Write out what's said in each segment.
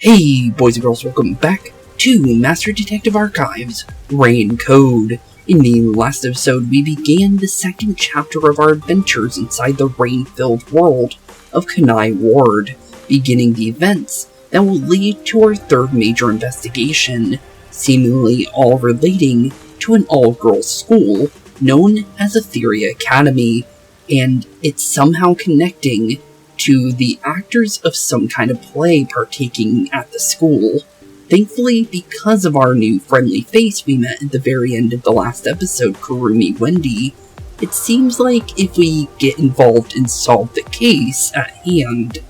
Hey boys and girls, welcome back to Master Detective Archives, Rain Code. In the last episode, we began the second chapter of our adventures inside the rain-filled world of Kanai Ward, beginning the events that will lead to our third major investigation, seemingly all relating to an all-girls school known as Ethereal Academy, and it's somehow connecting to the actors of some kind of play partaking at the school. Thankfully, because of our new friendly face we met at the very end of the last episode, Kurumi Wendy, it seems like if we get involved and solve the case at hand,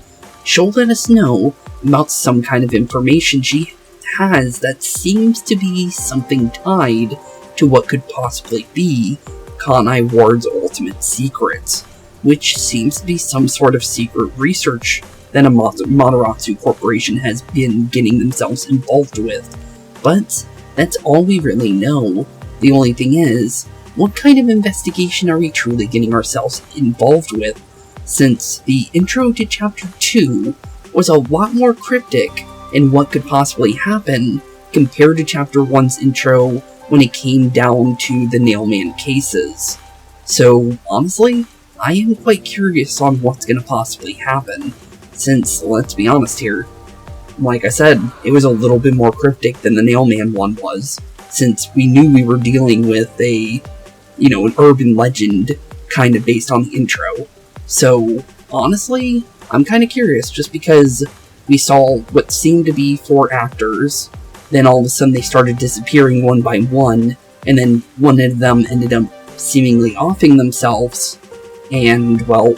she'll let us know about some kind of information she has that seems to be something tied to what could possibly be Kanai Ward's ultimate secret, which seems to be some sort of secret research that a Mataratsu corporation has been getting themselves involved with. But that's all we really know. The only thing is, what kind of investigation are we truly getting ourselves involved with, since the intro to Chapter 2 was a lot more cryptic in what could possibly happen compared to Chapter 1's intro when it came down to the Nailman cases. So, honestly, I am quite curious on what's going to possibly happen, since, let's be honest here, like I said, it was a little bit more cryptic than the Nailman one was, since we knew we were dealing with an urban legend kind of based on the intro. So, honestly, I'm kind of curious, just because we saw what seemed to be 4 actors, then all of a sudden they started disappearing one by one, and then one of them ended up seemingly offing themselves. And, well,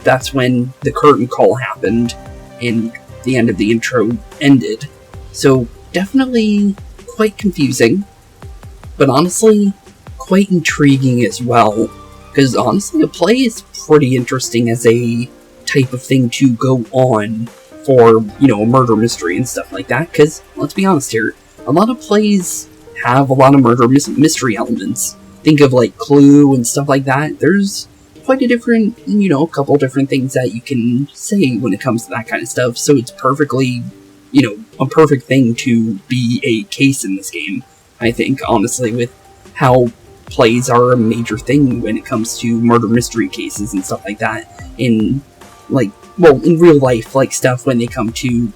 that's when the curtain call happened, and the end of the intro ended. So, definitely quite confusing, but honestly, quite intriguing as well. Because, honestly, a play is pretty interesting as a type of thing to go on for, a murder mystery and stuff like that. Because, let's be honest here, a lot of plays have a lot of murder mystery elements. Think of, like, Clue and stuff like that. There's quite a different, a couple different things that you can say when it comes to that kind of stuff, so it's perfectly, a perfect thing to be a case in this game, I think, honestly, with how plays are a major thing when it comes to murder mystery cases and stuff like that, in real life, stuff when they come to,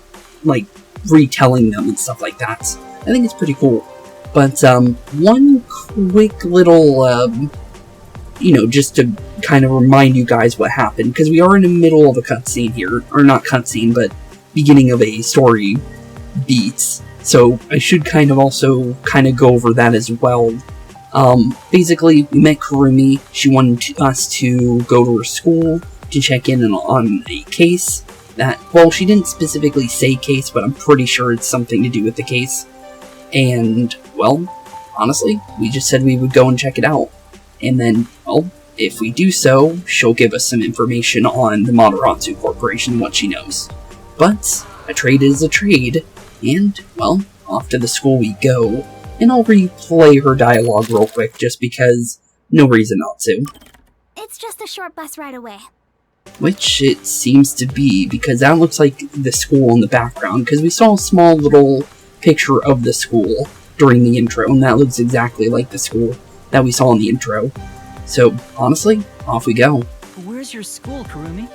retelling them and stuff like that. I think it's pretty cool. But, one quick little, just to kind of remind you guys what happened, because we are in the middle of a cutscene here, or not cutscene, but beginning of a story beats, so I should kind of go over that as well. Basically, we met Kurumi. She wanted us to go to her school to check in on a case that, well, she didn't specifically say case, but I'm pretty sure it's something to do with the case, and, well, honestly, we just said we would go and check it out. And then, well, if we do so, she'll give us some information on the Mataratsu Corporation and what she knows. But a trade is a trade, and, well, off to the school we go, and I'll replay her dialogue real quick just because no reason not to. It's just a short bus ride away. Which it seems to be, because that looks like the school in the background, because we saw a small little picture of the school during the intro, and that looks exactly like the school that we saw in the intro. So, honestly, off we go. Where's your school, Kurumi?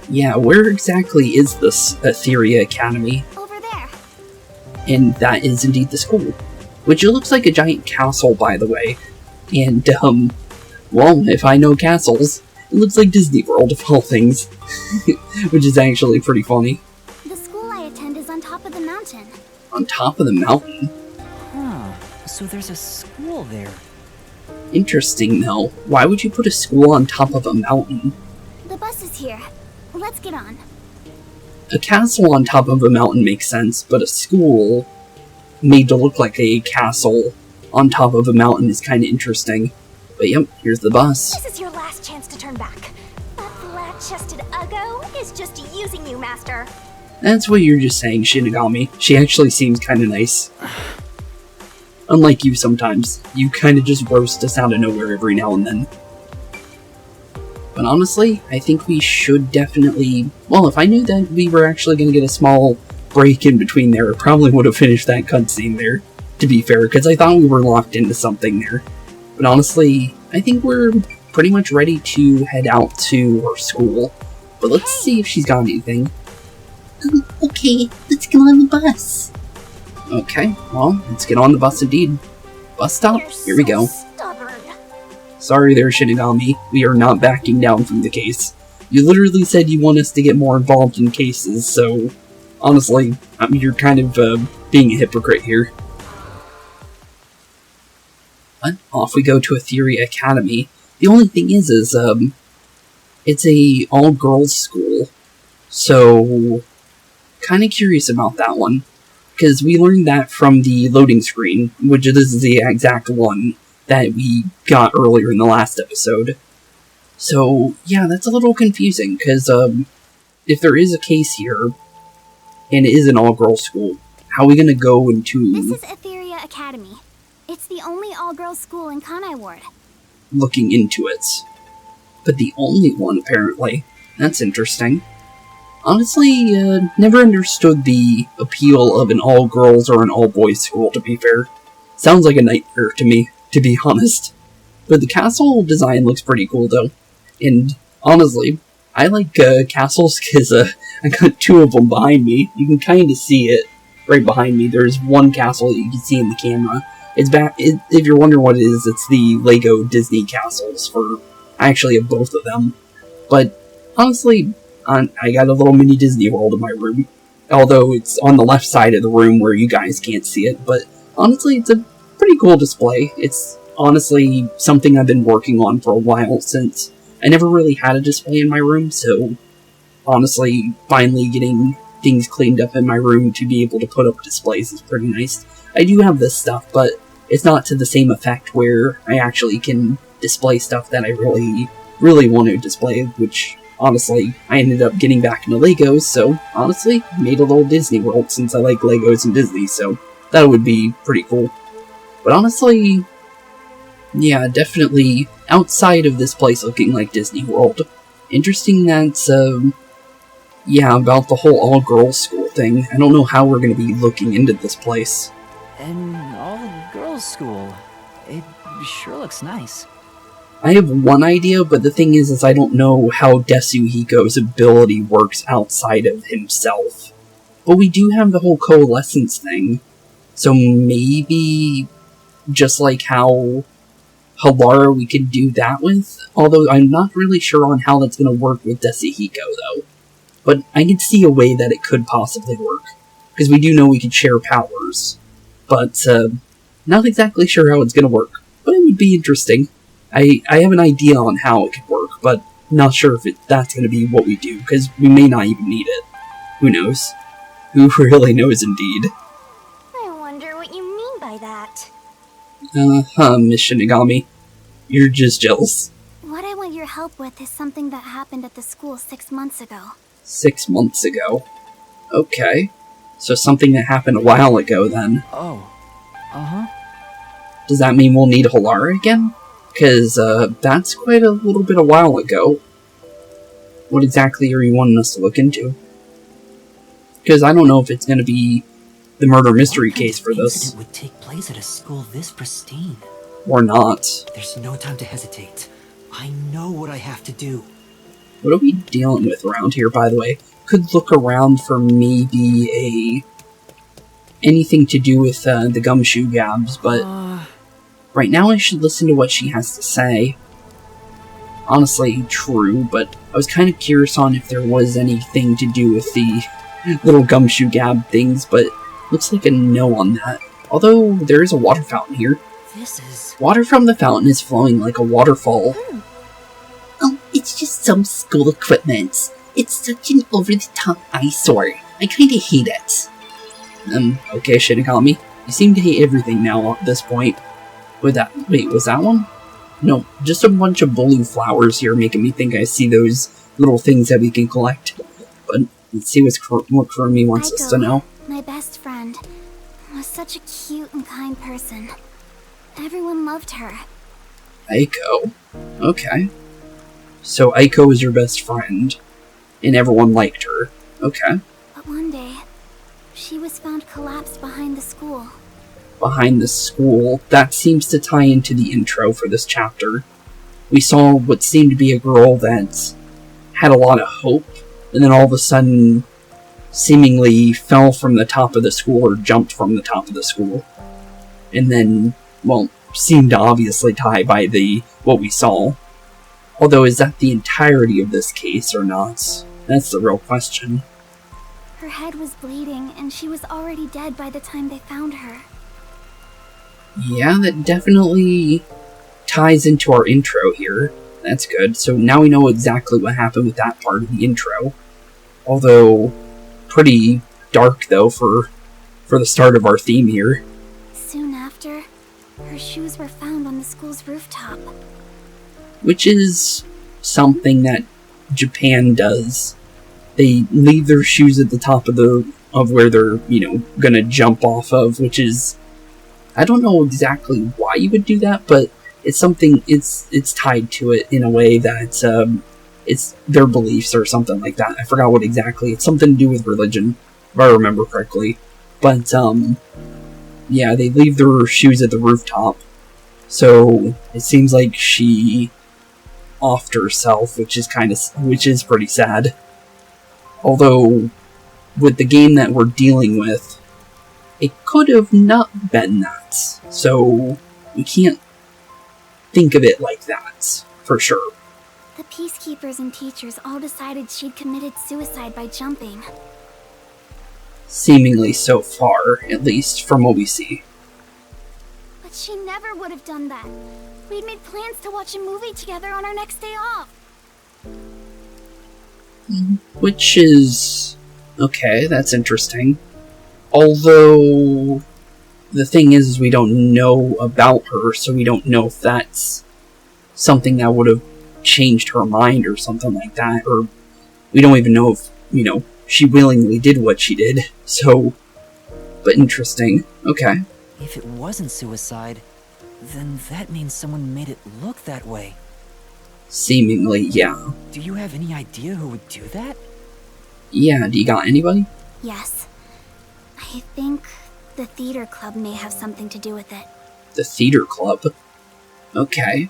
Yeah, where exactly is this Ethereal Academy? Over there. And that is indeed the school. Which it looks like a giant castle, by the way. And, well, if I know castles, it looks like Disney World of all things. Which is actually pretty funny. The school I attend is on top of the mountain. On top of the mountain? So there's a school there. Interesting, though. Why would you put a school on top of a mountain? The bus is here. Let's get on. A castle on top of a mountain makes sense, but a school made to look like a castle on top of a mountain is kind of interesting. But yep, here's the bus. This is your last chance to turn back. That flat-chested Uggo is just using you, Master. That's what you're just saying, Shinigami. She actually seems kind of nice. Unlike you sometimes, you kind of just roast us out of nowhere every now and then. But honestly, I think we should definitely... Well, if I knew that we were actually going to get a small break in between there, it probably would have finished that cutscene there, to be fair, because I thought we were locked into something there. But honestly, I think we're pretty much ready to head out to our school. But let's see if she's got anything. Okay, let's get on the bus. Okay, well, let's get on the bus indeed. Bus stop? Here we go. Stubborn. Sorry there, Shinigami. We are not backing down from the case. You literally said you want us to get more involved in cases, so honestly, you're kind of being a hypocrite here. But off we go to Ethereal Academy. The only thing is it's a all-girls school, so kind of curious about that one, because we learned that from the loading screen, which this is the exact one that we got earlier in the last episode. So yeah, that's a little confusing, because if there is a case here, and it is an all-girls school, how are we going to go into... This is Ethereal Academy. It's the only all-girls school in Kanai Ward. Looking into it. But the only one, apparently. That's interesting. Honestly, never understood the appeal of an all-girls or an all-boys school, to be fair. Sounds like a nightmare to me, to be honest. But the castle design looks pretty cool, though. And, honestly, I like castles because I got two of them behind me. You can kind of see it right behind me. There's one castle that you can see in the camera. It's if you're wondering what it is, it's the Lego Disney castles. I actually have both of them. But, honestly, I got a little mini Disney World in my room. Although it's on the left side of the room where you guys can't see it. But, honestly, it's a pretty cool display. It's honestly something I've been working on for a while, since I never really had a display in my room. So, honestly, finally getting things cleaned up in my room to be able to put up displays is pretty nice. I do have this stuff, but it's not to the same effect where I actually can display stuff that I really, really want to display, which, honestly, I ended up getting back into Legos, so, honestly, made a little Disney World since I like Legos and Disney, so that would be pretty cool. But honestly, yeah, definitely outside of this place looking like Disney World. Interesting that, yeah, about the whole all-girls school thing. I don't know how we're going to be looking into this place. An all-girls school. It sure looks nice. I have one idea, but the thing is I don't know how Desuhiko's ability works outside of himself. But we do have the whole coalescence thing, so maybe just like how Halara we could do that with, although I'm not really sure on how that's going to work with Desuhiko, though. But I can see a way that it could possibly work, because we do know we can share powers. But, not exactly sure how it's going to work, but it would be interesting. I have an idea on how it could work, but not sure if that's going to be what we do, because we may not even need it. Who knows? Who really knows, indeed. I wonder what you mean by that. Miss Shinigami. You're just jealous. What I want your help with is something that happened at the school 6 months ago. 6 months ago. Okay. So something that happened a while ago, then. Oh. Uh-huh. Does that mean we'll need Halara again? Because, that's quite a little bit a while ago. What exactly are you wanting us to look into? Because I don't know if it's going to be the murder mystery case for this. Incident would take place at a school this pristine. Or not. There's no time to hesitate. I know what I have to do. What are we dealing with around here, by the way? Could look around for maybe anything to do with the gumshoe gabs, but right now I should listen to what she has to say. Honestly, true, but I was kind of curious on if there was anything to do with the little gumshoe gab things, but looks like a no on that. Although there is a water fountain here. This is... Water from the fountain is flowing like a waterfall. Oh, it's just some school equipment. It's such an over-the-top eyesore. I kinda hate it. Okay, Shinigami. You seem to hate everything now at this point. Wait, was that one? No, just a bunch of blue flowers here making me think I see those little things that we can collect. But let's see what Kurumi wants us to know. My best friend, was such a cute and kind person. Everyone loved her. Aiko. Okay. So Aiko is your best friend, and everyone liked her. Okay. But one day, She was found collapsed behind the school. Behind the school. That seems to tie into the intro for this chapter. We saw what seemed to be a girl that had a lot of hope, and then all of a sudden seemingly fell from the top of the school or jumped from the top of the school. And then, well, seemed to obviously tie by what we saw. Although, is that the entirety of this case or not? That's the real question. Her head was bleeding, and she was already dead by the time they found her. Yeah, that definitely ties into our intro here. That's good. So now we know exactly what happened with that part of the intro. Although, pretty dark, though, for the start of our theme here. Soon after, her shoes were found on the school's rooftop. Which is something that Japan does. They leave their shoes at the top of where they're, gonna jump off of, which is, I don't know exactly why you would do that, but it's something, it's tied to it in a way that, it's their beliefs or something like that. I forgot what exactly. It's something to do with religion, if I remember correctly. But, yeah, they leave their shoes at the rooftop. So, it seems like she offed herself, which is pretty sad. Although, with the game that we're dealing with, it could have not been that. So, we can't think of it like that, for sure. The peacekeepers and teachers all decided she'd committed suicide by jumping. Seemingly so far, at least, from what we see. But she never would have done that. We'd made plans to watch a movie together on our next day off. Which is... okay, that's interesting. Although, the thing is we don't know about her, so we don't know if that's something that would have changed her mind or something like that, or we don't even know if, she willingly did what she did, so... but interesting. Okay. If it wasn't suicide, then that means someone made it look that way. Seemingly, yeah. Do you have any idea who would do that? Yeah, do you got anybody? Yes. I think the theater club may have something to do with it. The theater club? Okay.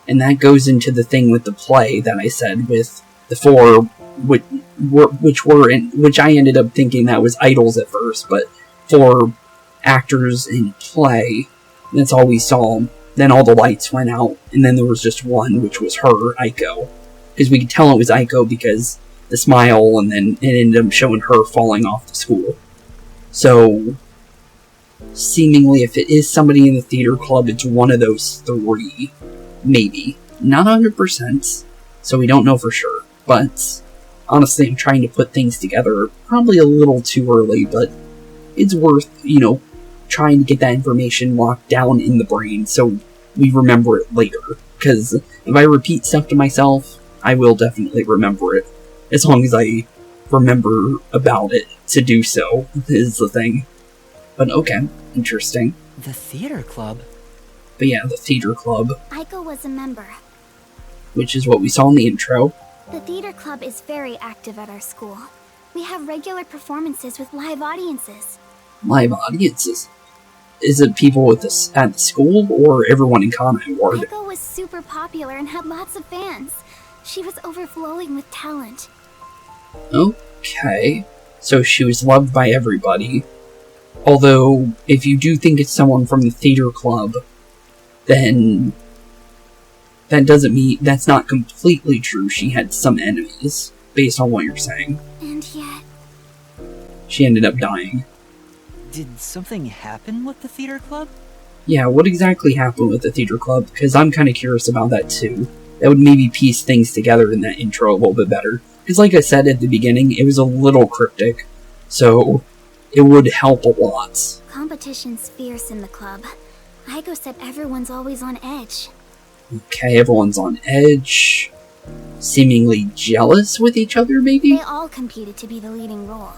And that goes into the thing with the play that I said with the four, which I ended up thinking that was idols at first, but 4 actors in play, that's all we saw. Then all the lights went out, and then there was just one, which was her, Aiko. Because we could tell it was Aiko because the smile, and then it ended up showing her falling off the school. So, seemingly, if it is somebody in the theater club, it's one of those 3. Maybe. Not 100%, so we don't know for sure. But, honestly, I'm trying to put things together. Probably a little too early, but it's worth, trying to get that information locked down in the brain so we remember it later. Because if I repeat stuff to myself, I will definitely remember it. As long as I remember about it to do so, is the thing. But okay, interesting. The theater club? But yeah, the theater club. Aiko was a member. Which is what we saw in the intro. The theater club is very active at our school. We have regular performances with live audiences. Live audiences? Is it people at the school, or everyone in Kanai Ward? Aiko was super popular and had lots of fans. She was overflowing with talent. Okay. So she was loved by everybody. Although, if you do think it's someone from the theater club, then that doesn't mean that's not completely true. She had some enemies, based on what you're saying. And yet... she ended up dying. Did something happen with the theater club? Yeah, what exactly happened with the theater club? Because I'm kind of curious about that too. That would maybe piece things together in that intro a little bit better. Because like I said at the beginning, it was a little cryptic. So, it would help a lot. Competition's fierce in the club. Aiko said everyone's always on edge. Okay, everyone's on edge. Seemingly jealous with each other, maybe? They all competed to be the leading role.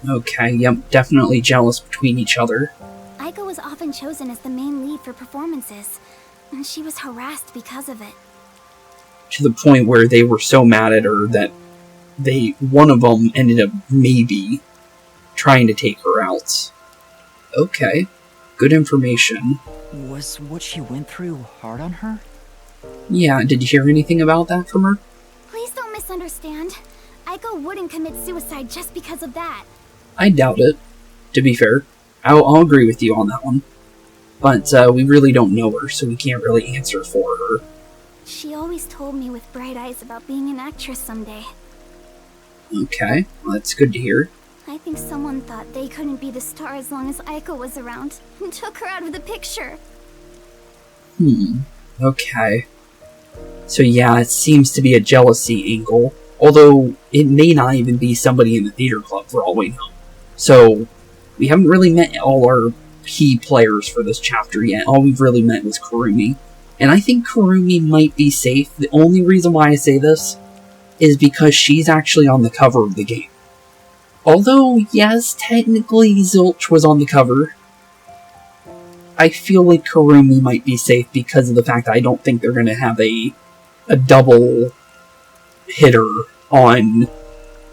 Okay, yep, definitely jealous between each other. Aiko was often chosen as the main lead for performances, and she was harassed because of it. To the point where they were so mad at her that one of them ended up maybe trying to take her out. Okay, good information. Was what she went through hard on her? Yeah, did you hear anything about that from her? Please don't misunderstand. Aiko wouldn't commit suicide just because of that. I doubt it, to be fair. I'll agree with you on that one. But we really don't know her, so we can't really answer for her. She always told me with bright eyes about being an actress someday. Okay, well, that's good to hear. I think someone thought they couldn't be the star as long as Aiko was around, and took her out of the picture. Okay. So yeah, it seems to be a jealousy angle, although it may not even be somebody in the theater club for all we know. So, we haven't really met all our key players for this chapter yet. All we've really met was Kurumi. And I think Kurumi might be safe. The only reason why I say this is because she's actually on the cover of the game. Although, yes, technically Zilch was on the cover, I feel like Kurumi might be safe because of the fact that I don't think they're going to have a double hitter on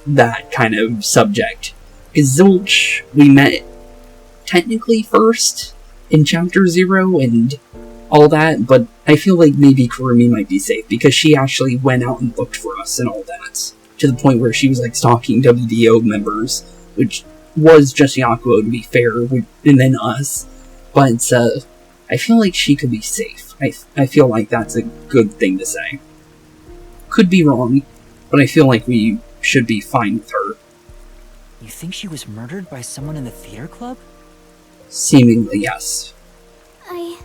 that kind of subject. Because Zilch, we met technically first in Chapter 0 and all that, but I feel like maybe Kurumi might be safe because she actually went out and looked for us and all that. To the point where she was like stalking WDO members, which was just Yakou to be fair, and then us. But I feel like she could be safe. I feel like that's a good thing to say. Could be wrong, but I feel like we should be fine with her. You think she was murdered by someone in the theater club? Seemingly, yes. I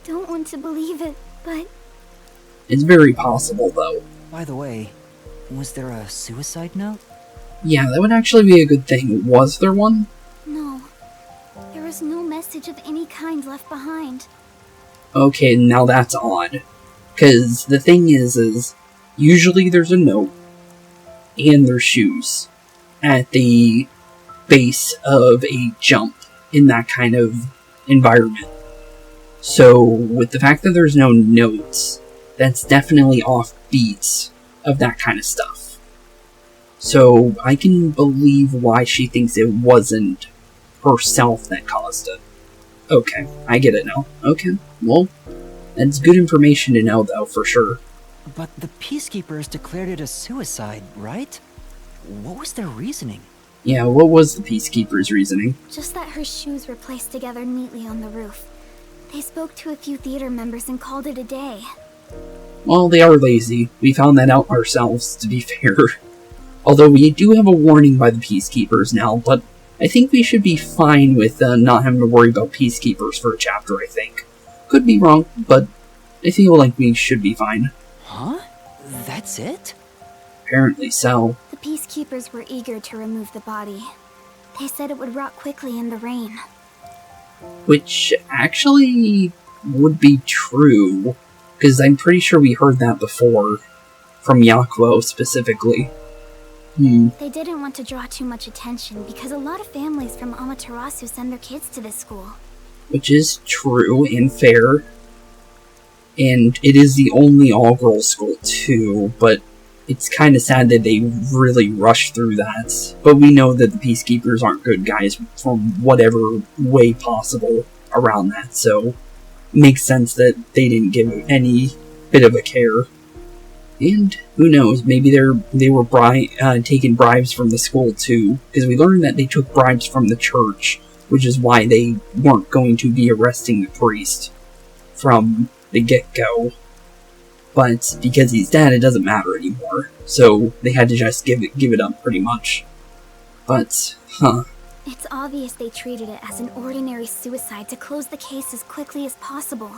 don't want to believe it, but... It's very possible, though. By the way, was there a suicide note? Yeah, that would actually be a good thing. Was there one? No. There was no message of any kind left behind. Okay, now that's odd. Because the thing is usually there's a note and there's shoes at the base of a jump in that kind of environment. So, with the fact that there's no notes, that's definitely off beats of that kind of stuff. So, I can believe why she thinks it wasn't herself that caused it. Okay, I get it now. Okay, well, that's good information to know, though, for sure. But the Peacekeepers declared it a suicide, right? What was their reasoning? Yeah, what was the Peacekeepers' reasoning? Just that her shoes were placed together neatly on the roof. They spoke to a few theater members and called it a day. Well, they are lazy. We found that out ourselves, to be fair. Although we do have a warning by the Peacekeepers now, but I think we should be fine with not having to worry about Peacekeepers for a chapter, I think. Could be wrong, but I feel like we should be fine. Huh? That's it? Apparently so. The Peacekeepers were eager to remove the body. They said it would rot quickly in the rain. Which actually would be true, because I'm pretty sure we heard that before, from Yakou specifically. They didn't want to draw too much attention because a lot of families from Amaterasu send their kids to this school. Which is true and fair. And it is the only all-girls school too, but it's kind of sad that they really rushed through that. But we know that the Peacekeepers aren't good guys from whatever way possible around that, so it makes sense that they didn't give any bit of a care. And who knows, maybe they were taking bribes from the school too, because we learned that they took bribes from the church, which is why they weren't going to be arresting the priest from the get-go. But because he's dead, it doesn't matter anymore. So they had to just give it up, pretty much. But, It's obvious they treated it as an ordinary suicide to close the case as quickly as possible.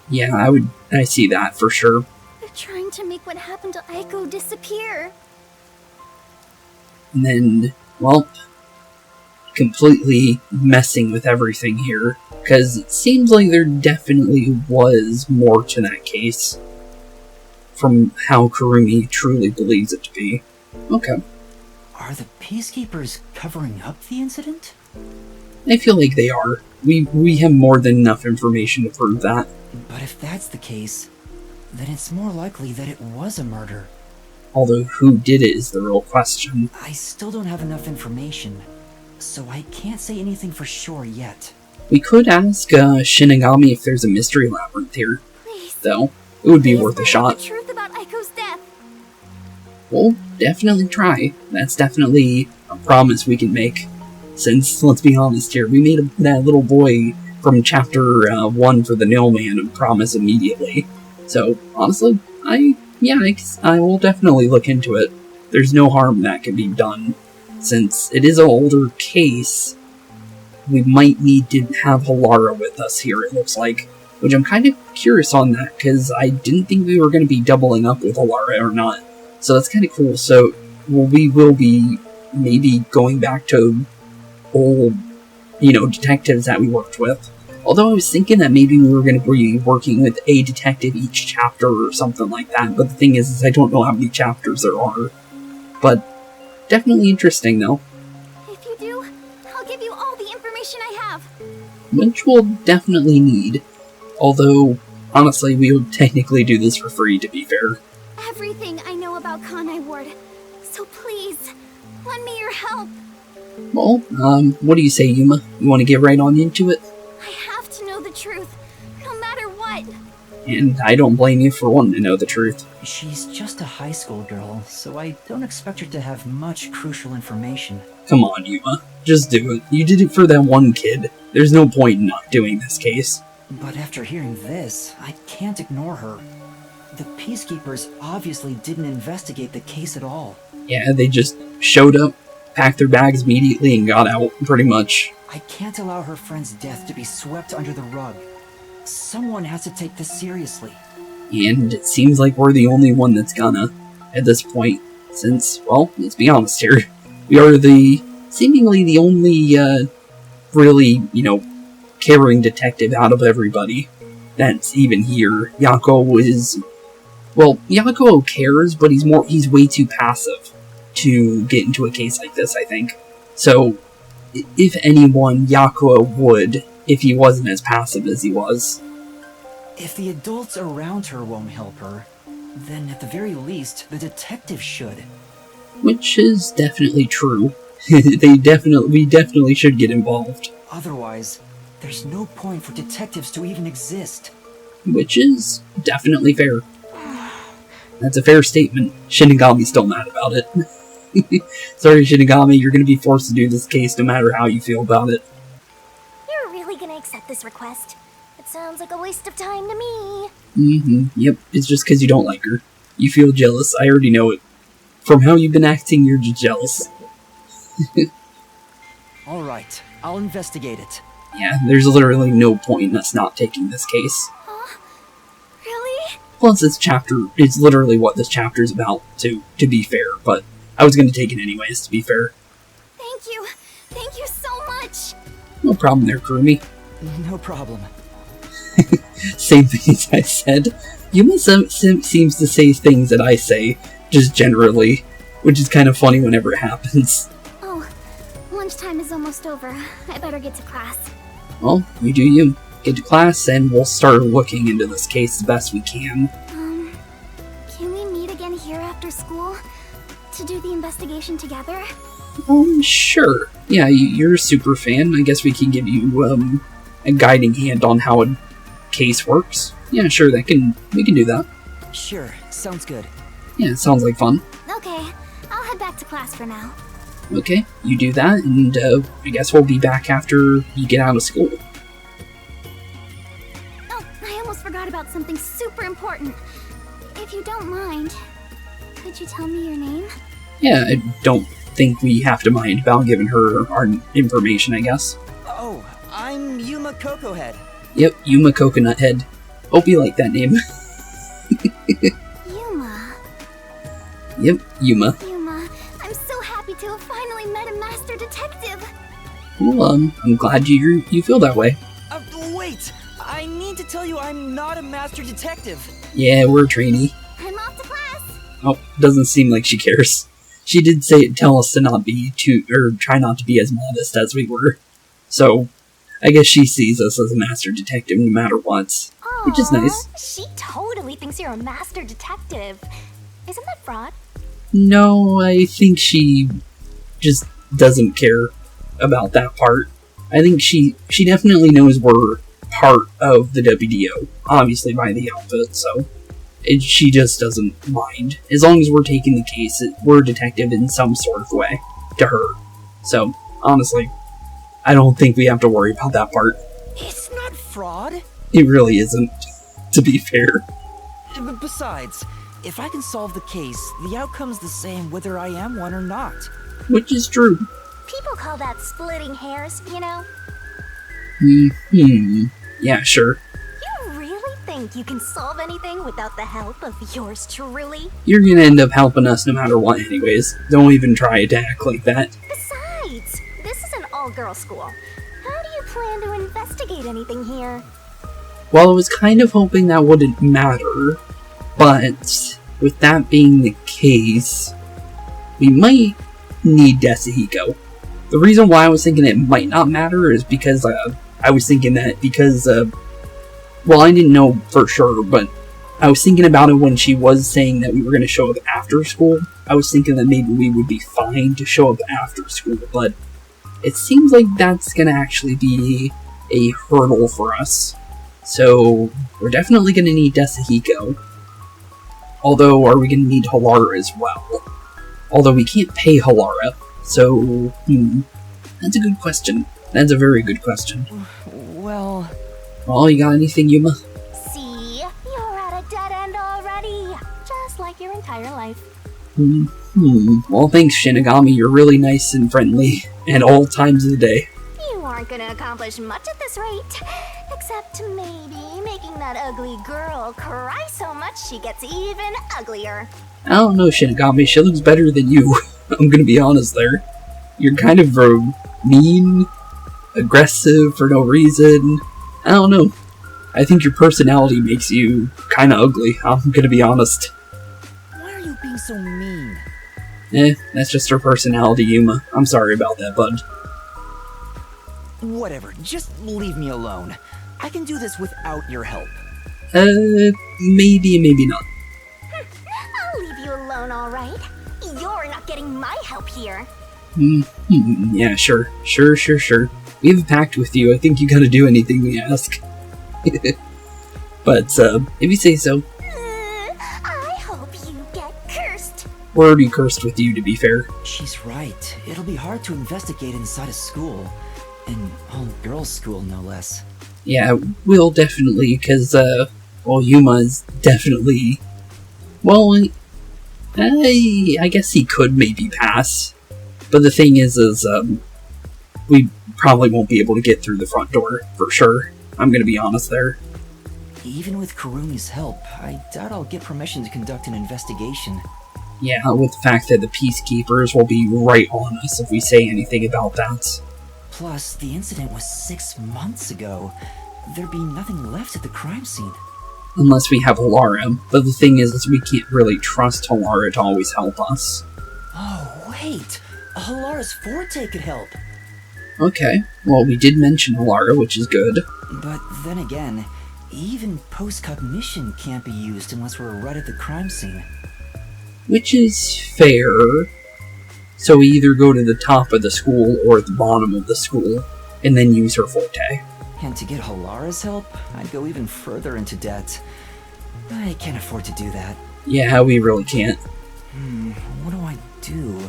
Yeah, I see that for sure. They're trying to make what happened to Aiko disappear. And then, well, completely messing with everything here. Because it seems like there definitely was more to that case. From how Kurumi truly believes it to be. Okay. Are the Peacekeepers covering up the incident? I feel like they are. We have more than enough information to prove that. But if that's the case, then it's more likely that it was a murder. Although who did it is the real question. I still don't have enough information, so I can't say anything for sure yet. We could ask Shinigami if there's a mystery labyrinth here, Please. though. It would be Please worth a find out shot. the truth about Aiko's death. We'll definitely try. That's definitely a promise we can make. Since, let's be honest here, we made that little boy from chapter 1 for the Nailman a promise immediately. So, honestly, I will definitely look into it. There's no harm that can be done. Since it is an older case, we might need to have Halara with us here, it looks like. Which I'm kind of curious on that, because I didn't think we were going to be doubling up with Halara or not. So that's kind of cool. So, we will be maybe going back to old, detectives that we worked with. Although I was thinking that maybe we were going to be working with a detective each chapter or something like that. But the thing is I don't know how many chapters there are. But definitely interesting, though. If you do, I'll give you all the information I have. Which we'll definitely need. Although, honestly, we would technically do this for free, to be fair. Everything I know about Kanai Ward. So please, lend me your help. Well, what do you say, Yuma? You want to get right on into it? I have to know the truth, no matter what. And I don't blame you for wanting to know the truth. She's just a high school girl, so I don't expect her to have much crucial information. Come on, Yuma. Just do it. You did it for that one kid. There's no point in not doing this case. But after hearing this, I can't ignore her. The Peacekeepers obviously didn't investigate the case at all. Yeah, they just showed up, packed their bags immediately, and got out, pretty much. I can't allow her friend's death to be swept under the rug. Someone has to take this seriously. And it seems like we're the only one that's gonna, at this point. Since, well, let's be honest here. We are seemingly the only, really, caring detective out of everybody that's even here. Yakou is... Well, Yakou cares, but he's way too passive to get into a case like this, I think. So, if anyone, Yakou would, if he wasn't as passive as he was. If the adults around her won't help her, then at the very least, the detective should. Which is definitely true. We definitely should get involved. Otherwise, there's no point for detectives to even exist. Which is definitely fair. That's a fair statement. Shinigami's still mad about it. Sorry, Shinigami, you're going to be forced to do this case no matter how you feel about it. You're really gonna accept this request? It sounds like a waste of time to me. Yep, it's just because you don't like her. You feel jealous, I already know it. From how you've been acting, you're just jealous. Alright, I'll investigate it. Yeah, there's literally no point in us not taking this case. Huh? Really? Plus, this chapter is literally what this chapter is about, to be fair, but I was going to take it anyways, to be fair. Thank you. Thank you so much. No problem there, Kurumi. No problem. Same thing as I said. Yuma seems to say things that I say, just generally, which is kind of funny whenever it happens. Oh, lunchtime is almost over. I better get to class. Well, you do you. Get to class, and we'll start looking into this case the best we can. Can we meet again here after school? To do the investigation together? Sure. Yeah, you're a super fan. I guess we can give you, a guiding hand on how a case works. Yeah, sure, we can do that. Sure, sounds good. Yeah, it sounds like fun. Okay, I'll head back to class for now. Okay, you do that, and, I guess we'll be back after you get out of school. Oh, I almost forgot about something super important. If you don't mind, could you tell me your name? Yeah, I don't think we have to mind about giving her our information, I guess. Oh, I'm Yuma Kokohead. Yep, Yuma Kokohead. Hope you like that name. Yuma. Yep, Yuma. Yuma, I'm so happy to have finally met a master detective. Well, I'm glad you feel that way. Wait! I need to tell you I'm not a master detective. Yeah, we're a trainee. I'm off to class. Oh, doesn't seem like she cares. She did tell us to not be try not to be as modest as we were. So, I guess she sees us as a master detective no matter what. Which is nice. She totally thinks you're a master detective. Isn't that fraud? No, I think she just doesn't care about that part. I think she definitely knows we're part of the WDO, obviously by the outfit, so she just doesn't mind. As long as we're taking the case, we're a detective in some sort of way to her. So, honestly, I don't think we have to worry about that part. It's not fraud. It really isn't, to be fair. Besides, if I can solve the case, the outcome's the same whether I am one or not. Which is true. People call that splitting hairs, you know? Yeah, sure. You really think you can solve anything without the help of yours truly? You're gonna end up helping us no matter what anyways. Don't even try to act like that. Besides, this is an all-girls school. How do you plan to investigate anything here? Well, I was kind of hoping that wouldn't matter, but with that being the case, we might need Desuhiko. The reason why I was thinking it might not matter is because I was thinking that because, well, I didn't know for sure, but I was thinking about it when she was saying that we were going to show up after school. I was thinking that maybe we would be fine to show up after school, but it seems like that's going to actually be a hurdle for us. So, we're definitely going to need Desuhiko. Although, are we going to need Halara as well? Although we can't pay Halara, so, that's a good question. That's a very good question. Well, You got anything, Yuma? See? You're at a dead end already. Just like your entire life. Well, thanks, Shinigami. You're really nice and friendly at all times of the day. You aren't gonna accomplish much at this rate. Except maybe making that ugly girl cry so much she gets even uglier. I don't know, Shinigami. She looks better than you. I'm gonna be honest there. You're kind of mean, aggressive for no reason. I don't know. I think your personality makes you kind of ugly. I'm gonna be honest. why are you being so mean? That's just her personality, Yuma. I'm sorry about that, bud. Whatever, just leave me alone. I can do this without your help. Maybe, maybe not. I'll leave you alone, alright? You're not getting my help here. Yeah, sure. We have a pact with you. I think you gotta do anything we ask. But, if you say so. I hope you get cursed. We're already cursed with you, to be fair. She's right. It'll be hard to investigate inside a school. An all-girls school, no less. Yeah, we'll definitely, because, Yuma's definitely... Well, I guess he could maybe pass. But the thing is, we probably won't be able to get through the front door, for sure. I'm gonna be honest there. Even with Kurumi's help, I doubt I'll get permission to conduct an investigation. Yeah, with the fact that the peacekeepers will be right on us if we say anything about that. Plus, the incident was 6 months ago. There'd be nothing left at the crime scene. Unless we have Halara, but the thing is we can't really trust Halara to always help us. Oh, wait! Halara's forte could help! Okay, well, we did mention Halara, which is good. But then again, even post-cognition can't be used unless we're right at the crime scene. Which is fair. So we either go to the top of the school or at the bottom of the school, and then use her forte. And to get Halara's help, I'd go even further into debt. I can't afford to do that. Yeah, we really can't. What do I do?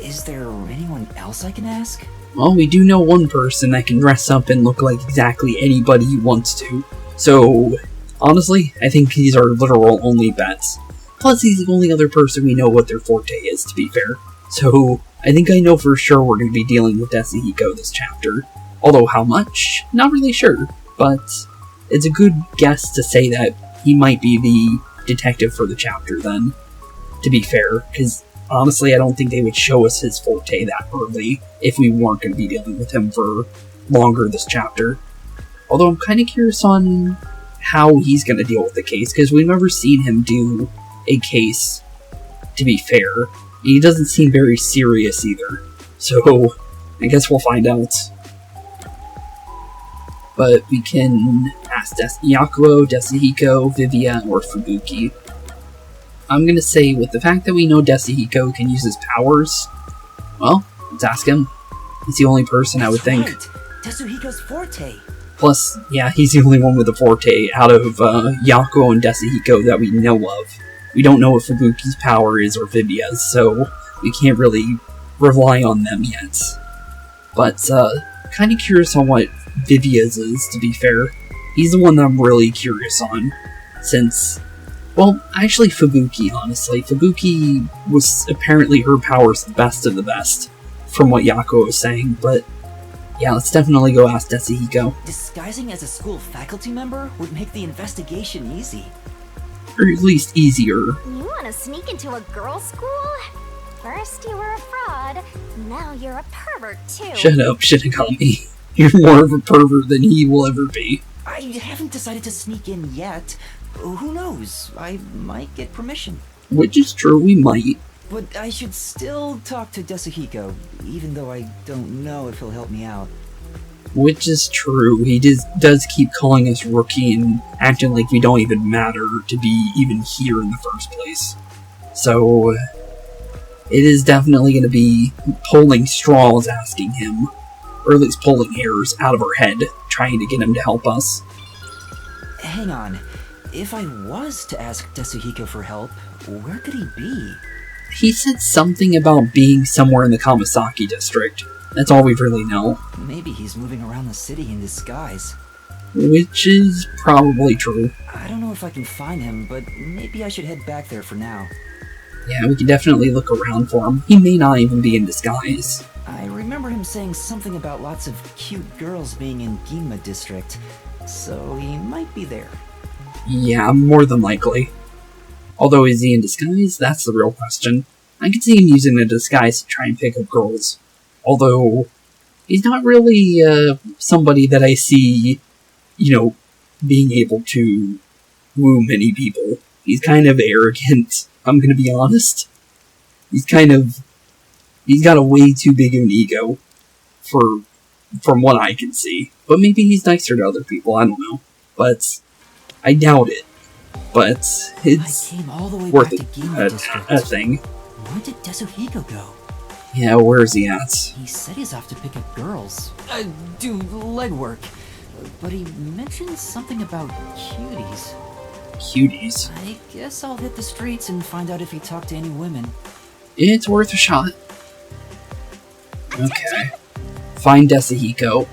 Is there anyone else I can ask? Well, we do know one person that can dress up and look like exactly anybody he wants to. So, honestly, I think he's our literal only bets. Plus, he's the only other person we know what their forte is, to be fair. So, I think I know for sure we're going to be dealing with Desuhiko this chapter. Although how much? Not really sure. But it's a good guess to say that he might be the detective for the chapter then. To be fair, because honestly I don't think they would show us his forte that early if we weren't going to be dealing with him for longer this chapter. Although I'm kind of curious on how he's going to deal with the case, because we've never seen him do a case, to be fair. He doesn't seem very serious either. So, I guess we'll find out. But we can ask Yakou, Desuhiko, Vivia, or Fubuki. I'm gonna say, with the fact that we know Desuhiko can use his powers, well, let's ask him. He's the only person I would think. Right. Desuhiko's forte. Plus, yeah, he's the only one with a forte out of Yakou and Desuhiko that we know of. We don't know what Fubuki's power is or Vivia's, so we can't really rely on them yet. But, kind of curious on what Vivia's is, to be fair. He's the one that I'm really curious on, since, well, actually Fubuki, honestly. Fubuki was apparently her powers the best of the best, from what Yakou was saying, but yeah, let's definitely go ask Desuhiko. Disguising as a school faculty member would make the investigation easy. Or at least easier. You want to sneak into a girls' school? First you were a fraud, now you're a pervert too. Shut up, Shinigami. You're more of a pervert than he will ever be. I haven't decided to sneak in yet. Who knows? I might get permission. Which is true, we might. But I should still talk to Desuhiko, even though I don't know if he'll help me out. Which is true. He does keep calling us rookie and acting like we don't even matter to be even here in the first place. So, it is definitely going to be pulling straws asking him, or at least pulling hairs out of our head, trying to get him to help us. Hang on. If I was to ask Desuhiko for help, where could he be? He said something about being somewhere in the Kamasaki district. That's all we really know. Maybe he's moving around the city in disguise. Which is probably true. I don't know if I can find him, but maybe I should head back there for now. Yeah, we can definitely look around for him. He may not even be in disguise. I remember him saying something about lots of cute girls being in Yuma district, so he might be there. Yeah, more than likely. Although, is he in disguise? That's the real question. I could see him using a disguise to try and pick up girls. Although, he's not really somebody that I see, being able to woo many people. He's kind of arrogant, I'm gonna be honest. He's got a way too big of an ego, from what I can see. But maybe he's nicer to other people, I don't know. But, I doubt it. But, it's I came all the way worth back to Yuma district. a thing. Where did Desuhiko go? Yeah, where's he at? He said he's off to pick up girls. Do legwork. But he mentioned something about cuties. Cuties. I guess I'll hit the streets and find out if he talked to any women. It's worth a shot. Okay. Find Desuhiko.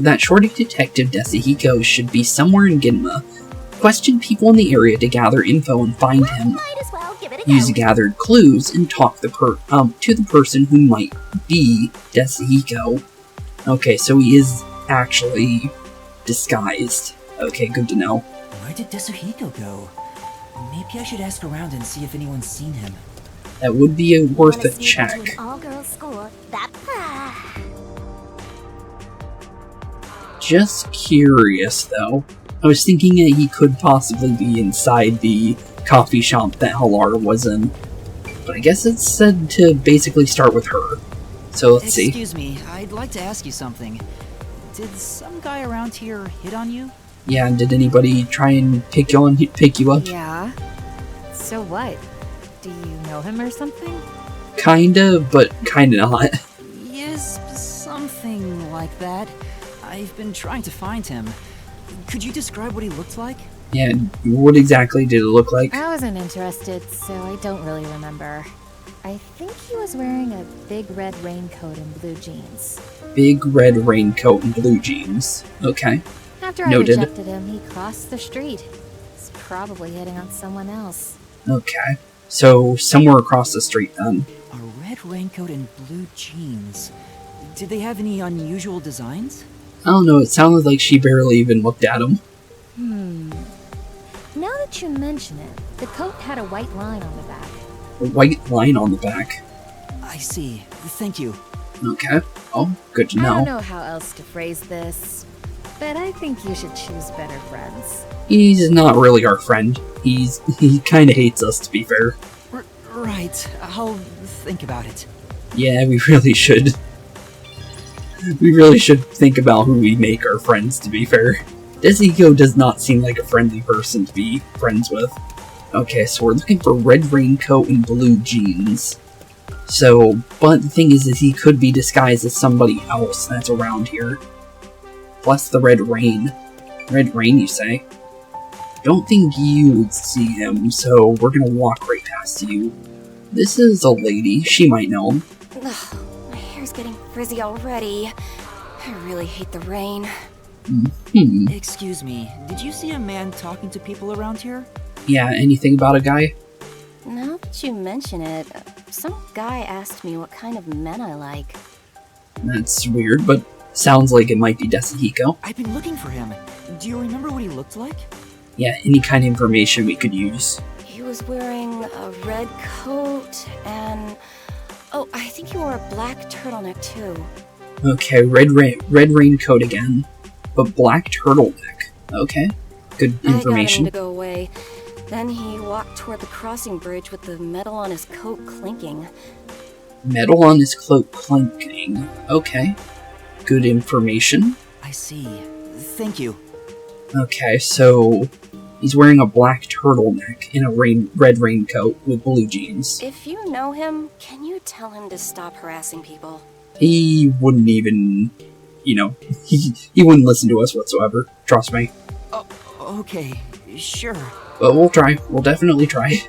That shorty detective Desuhiko should be somewhere in Ginma. Question people in the area to gather info and find him. Might as well give it a Use go. gathered clues and talk to the person who might be Desuhiko. Okay, so he is actually disguised. Okay, good to know. Where did Desuhiko go? Maybe I should ask around and see if anyone's seen him. That would be worth Wanna a sneak into check. an all-girls school? Just curious, though. I was thinking that he could possibly be inside the coffee shop that Halara was in. But I guess it's said to basically start with her. So let's see. Excuse me, I'd like to ask you something. Did some guy around here hit on you? Yeah, did anybody try and pick you up? Yeah. So what? Do you know him or something? Kinda, but kinda not. Yes, something like that. I've been trying to find him. Could you describe what he looked like? Yeah, what exactly did it look like? I wasn't interested, so I don't really remember. I think he was wearing a big red raincoat and blue jeans. Big red raincoat and blue jeans. Okay. After I Noted. rejected him, he crossed the street. He's probably hitting on someone else. Okay. So, somewhere across the street then. A red raincoat and blue jeans. Did they have any unusual designs? I don't know, it sounded like she barely even looked at him. Now that you mention it, the coat had a white line on the back. A white line on the back. I see. Thank you. Okay. Oh, good to I don't know. know how else to phrase this, but I think you should choose better friends. He's not really our friend. He kinda hates us, to be fair. Right. I'll think about it. Yeah, we really should. We really should think about who we make our friends, to be fair. Desuhiko does not seem like a friendly person to be friends with. Okay, so we're looking for red raincoat and blue jeans. So, but the thing is he could be disguised as somebody else that's around here. Plus the red rain. Red rain, you say? Don't think you would see him, so we're gonna walk right past you. This is a lady. She might know him. Ugh, my hair's getting frizzy already. I really hate the rain. Excuse me, did you see a man talking to people around here? Yeah, anything about a guy? Now that you mention it, some guy asked me what kind of men I like. That's weird, but sounds like it might be Desuhiko. I've been looking for him. Do you remember what he looked like? Yeah, any kind of information we could use. He was wearing a red coat and... oh, I think he wore a black turtleneck too. Okay, red raincoat again, but black turtleneck. Okay, good information. I got him to go away. Then he walked toward the crossing bridge with the metal on his coat clinking. Metal on his cloak clinking. Okay, good information. I see. Thank you. Okay, so he's wearing a black turtleneck and a red raincoat with blue jeans. If you know him, can you tell him to stop harassing people? He wouldn't even, he wouldn't listen to us whatsoever. Trust me. Oh, okay, sure. But we'll try. We'll definitely try.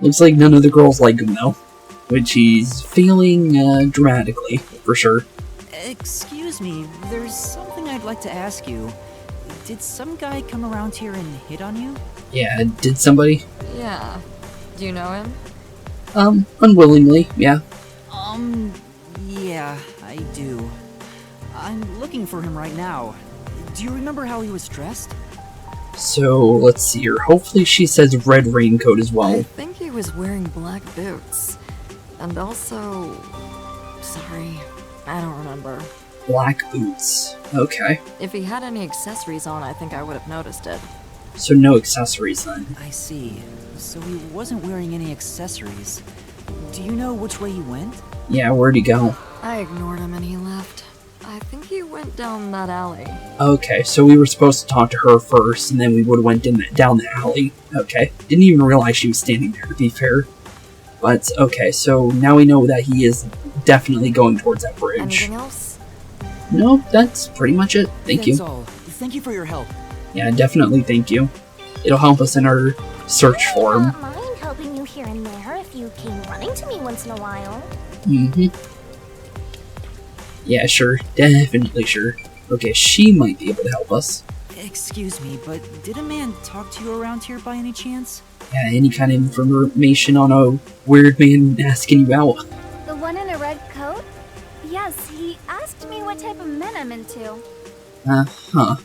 Looks like none of the girls like him, though. Which he's failing dramatically, for sure. Excuse me, there's something I'd like to ask you. Did some guy come around here and hit on you? Yeah, did somebody? Yeah. Do you know him? Unwillingly, yeah. Yeah, I do. I'm looking for him right now. Do you remember how he was dressed? So, let's see here. Hopefully she says red raincoat as I well. think he was wearing black boots. And also... sorry, I don't remember. Black boots. Okay. If he had any accessories on, I think I would have noticed it. So no accessories then. I see. So he wasn't wearing any accessories. Do you know which way he went? Yeah, where'd he go? I ignored him and he left. I think he went down that alley. Okay, so we were supposed to talk to her first, and then we would have went down the alley. Okay. Didn't even realize she was standing there, to be fair. But, okay, so now we know that he is definitely going towards that bridge. Anything else? No, that's pretty much it. Thank you. That's all. Thank you for your help. Yeah, definitely thank you. It'll help us in our search for him. I don't mind helping you here and there if you came running to me once in a while. Yeah, sure. Definitely sure. Okay, she might be able to help us. Excuse me, but did a man talk to you around here by any chance? Yeah, any kind of information on a weird man asking you out? The one in a red coat? Yes, he asked me what type of men I'm into.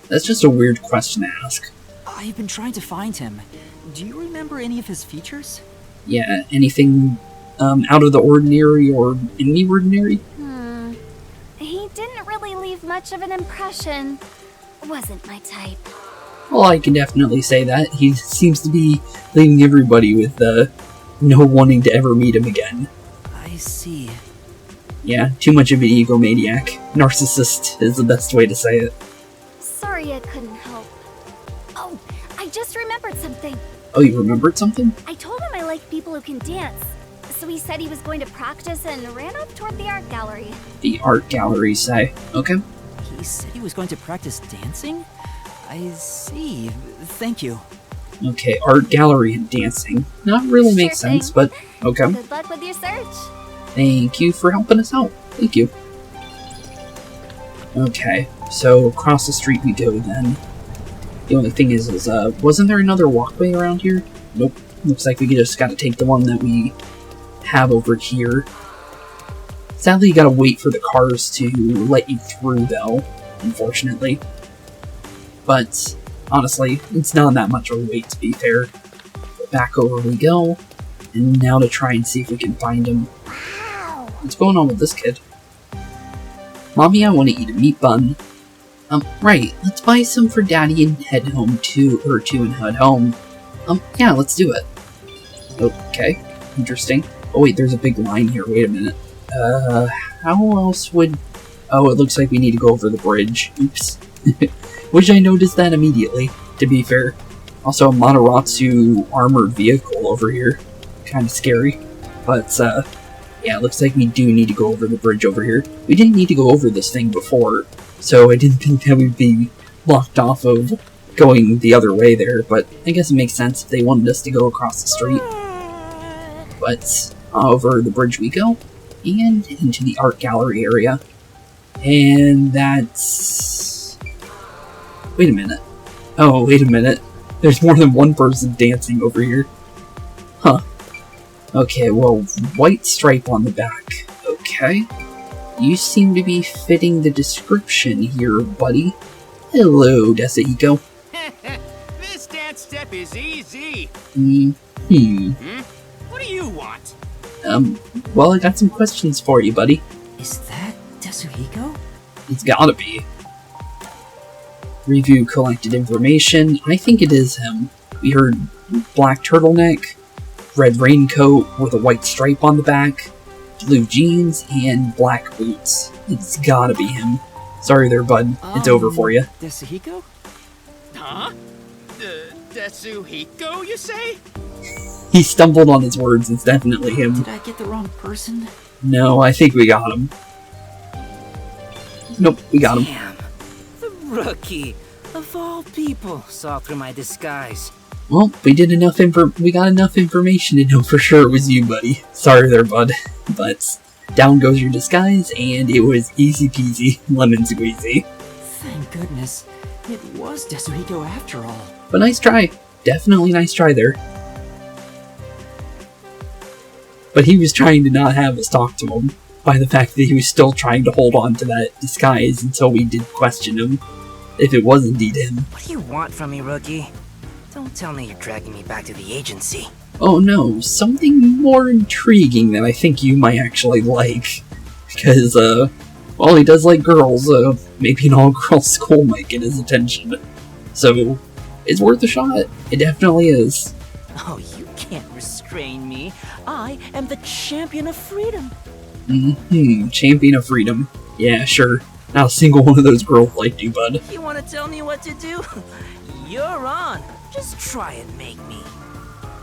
That's just a weird question to ask. I've been trying to find him. Do you remember any of his features? Yeah, anything out of the ordinary or in the ordinary? He didn't really leave much of an impression. Wasn't my type. Well, I can definitely say that. He seems to be leaving everybody with no wanting to ever meet him again. I see. Yeah, too much of an egomaniac. Narcissist is the best way to say it. Sorry I couldn't help. Oh, I just remembered something. Oh, you remembered something? I told him I like people who can dance. So he said he was going to practice and ran off toward the art gallery. The art gallery, say. Okay. He said he was going to practice dancing? I see. Thank you. Okay, art gallery and dancing. Not really makes Sure sense, thing. but okay. Good luck with your search. Thank you for helping us out. Thank you. Okay, so across the street we go then. The only thing is wasn't there another walkway around here? Nope. Looks like we just gotta take the one that we have over here. Sadly, you gotta wait for the cars to let you through, though, unfortunately. But, honestly, it's not that much of a wait, to be fair. Back over we go, and now to try and see if we can find him. What's going on with this kid? Mommy, I want to eat a meat bun. Right, let's buy some for Daddy and head home and head home. Yeah, let's do it. Okay, interesting. Oh wait, there's a big line here, wait a minute. How else would... Oh, it looks like we need to go over the bridge. Oops. Wish I noticed that immediately, to be fair. Also a Mataratsu armored vehicle over here. Kind of scary. But, yeah, it looks like we do need to go over the bridge over here. We didn't need to go over this thing before, so I didn't think that we'd be blocked off of going the other way there, but I guess it makes sense if they wanted us to go across the street. But over the bridge we go, and into the art gallery area. And that's... Wait a minute. Oh, wait a minute. There's more than one person dancing over here. Huh. Okay, well, white stripe on the back. Okay. You seem to be fitting the description here, buddy. Hello, Desuhiko. This dance step is easy. What do you want? Well, I got some questions for you, buddy. Is that Desuhiko? It's gotta be. Review collected information. I think it is him. We heard black turtleneck, red raincoat with a white stripe on the back, blue jeans, and black boots. It's gotta be him. Sorry there, bud. It's over for you. Desuhiko? Huh? Desuhiko, you say? He stumbled on his words. It's definitely him. Did I get the wrong person? No, I think we got him. Nope, we got him. Damn. The rookie, of all people, saw through my disguise. Well, we got enough information to know for sure it was you, buddy. Sorry there, bud. But down goes your disguise, and it was easy peasy, lemon squeezy. Thank goodness. It was Desuhiko after all. But nice try. Definitely nice try there. But he was trying to not have us talk to him by the fact that he was still trying to hold on to that disguise until we did question him, if it was indeed him. What do you want from me, rookie? Don't tell me you're dragging me back to the agency. Oh no, something more intriguing that I think you might actually like. Because, well, he does like girls, maybe an all-girl school might get his attention. So, it's worth a shot. It definitely is. Oh, you can't restrain me. I am the champion of freedom. Champion of freedom. Yeah, sure. Not a single one of those girls liked you, bud. You want to tell me what to do? You're on. Just try and make me.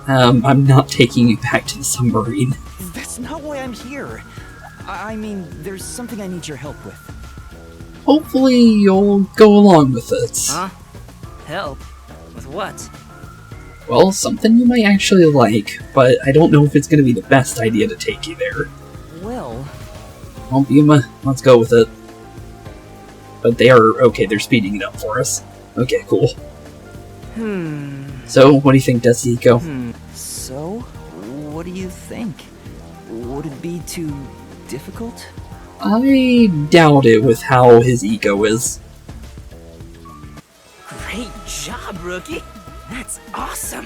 I'm not taking you back to the submarine. That's not why I'm here. I mean, there's something I need your help with. Hopefully you'll go along with it. Huh? Help? With what? Well, something you might actually like, but I don't know if it's going to be the best idea to take you there. Well, Yuma, let's go with it. But they are, okay, they're speeding it up for us. Okay, cool. So, what do you think, Desuhiko? So, what do you think? Would it be too difficult? I doubt it with how his ego is. Great job, rookie. That's awesome.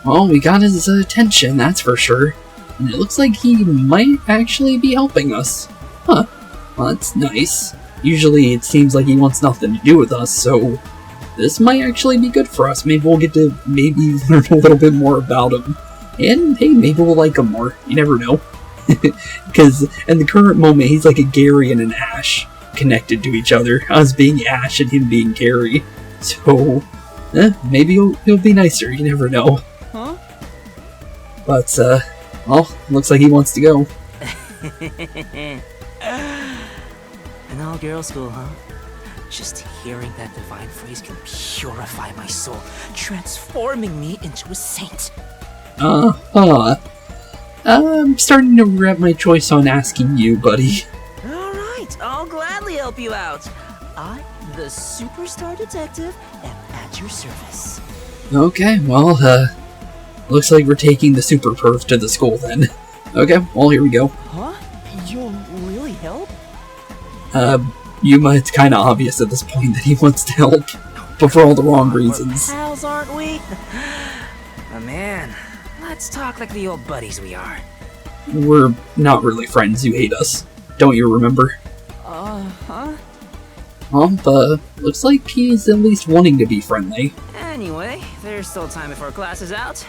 Well, we got his attention, that's for sure. And it looks like he might actually be helping us. Huh. Well, that's nice. Usually it seems like he wants nothing to do with us, so this might actually be good for us. Maybe we'll get to learn a little bit more about him. And hey, maybe we'll like him more. You never know. Because in the current moment, he's like a Gary and an Ash connected to each other. Us being Ash and him being Gary. So, maybe he'll be nicer. You never know. Huh? But, well, looks like he wants to go. An all-girl school, huh? Just hearing that divine phrase can purify my soul, transforming me into a saint. I'm starting to regret my choice on asking you, buddy. Alright, I'll gladly help you out. I, the superstar detective, am at your service. Okay, well, looks like we're taking the super perf to the school then. Okay, well, here we go. Huh? You'll really help? Yuma, it's kinda obvious at this point that he wants to help, but for all the wrong reasons. We're pals, aren't we? Oh man, let's talk like the old buddies we are. We're not really friends, you hate us. Don't you remember? Huh? Well, looks like he's at least wanting to be friendly. Anyway, there's still time before class is out.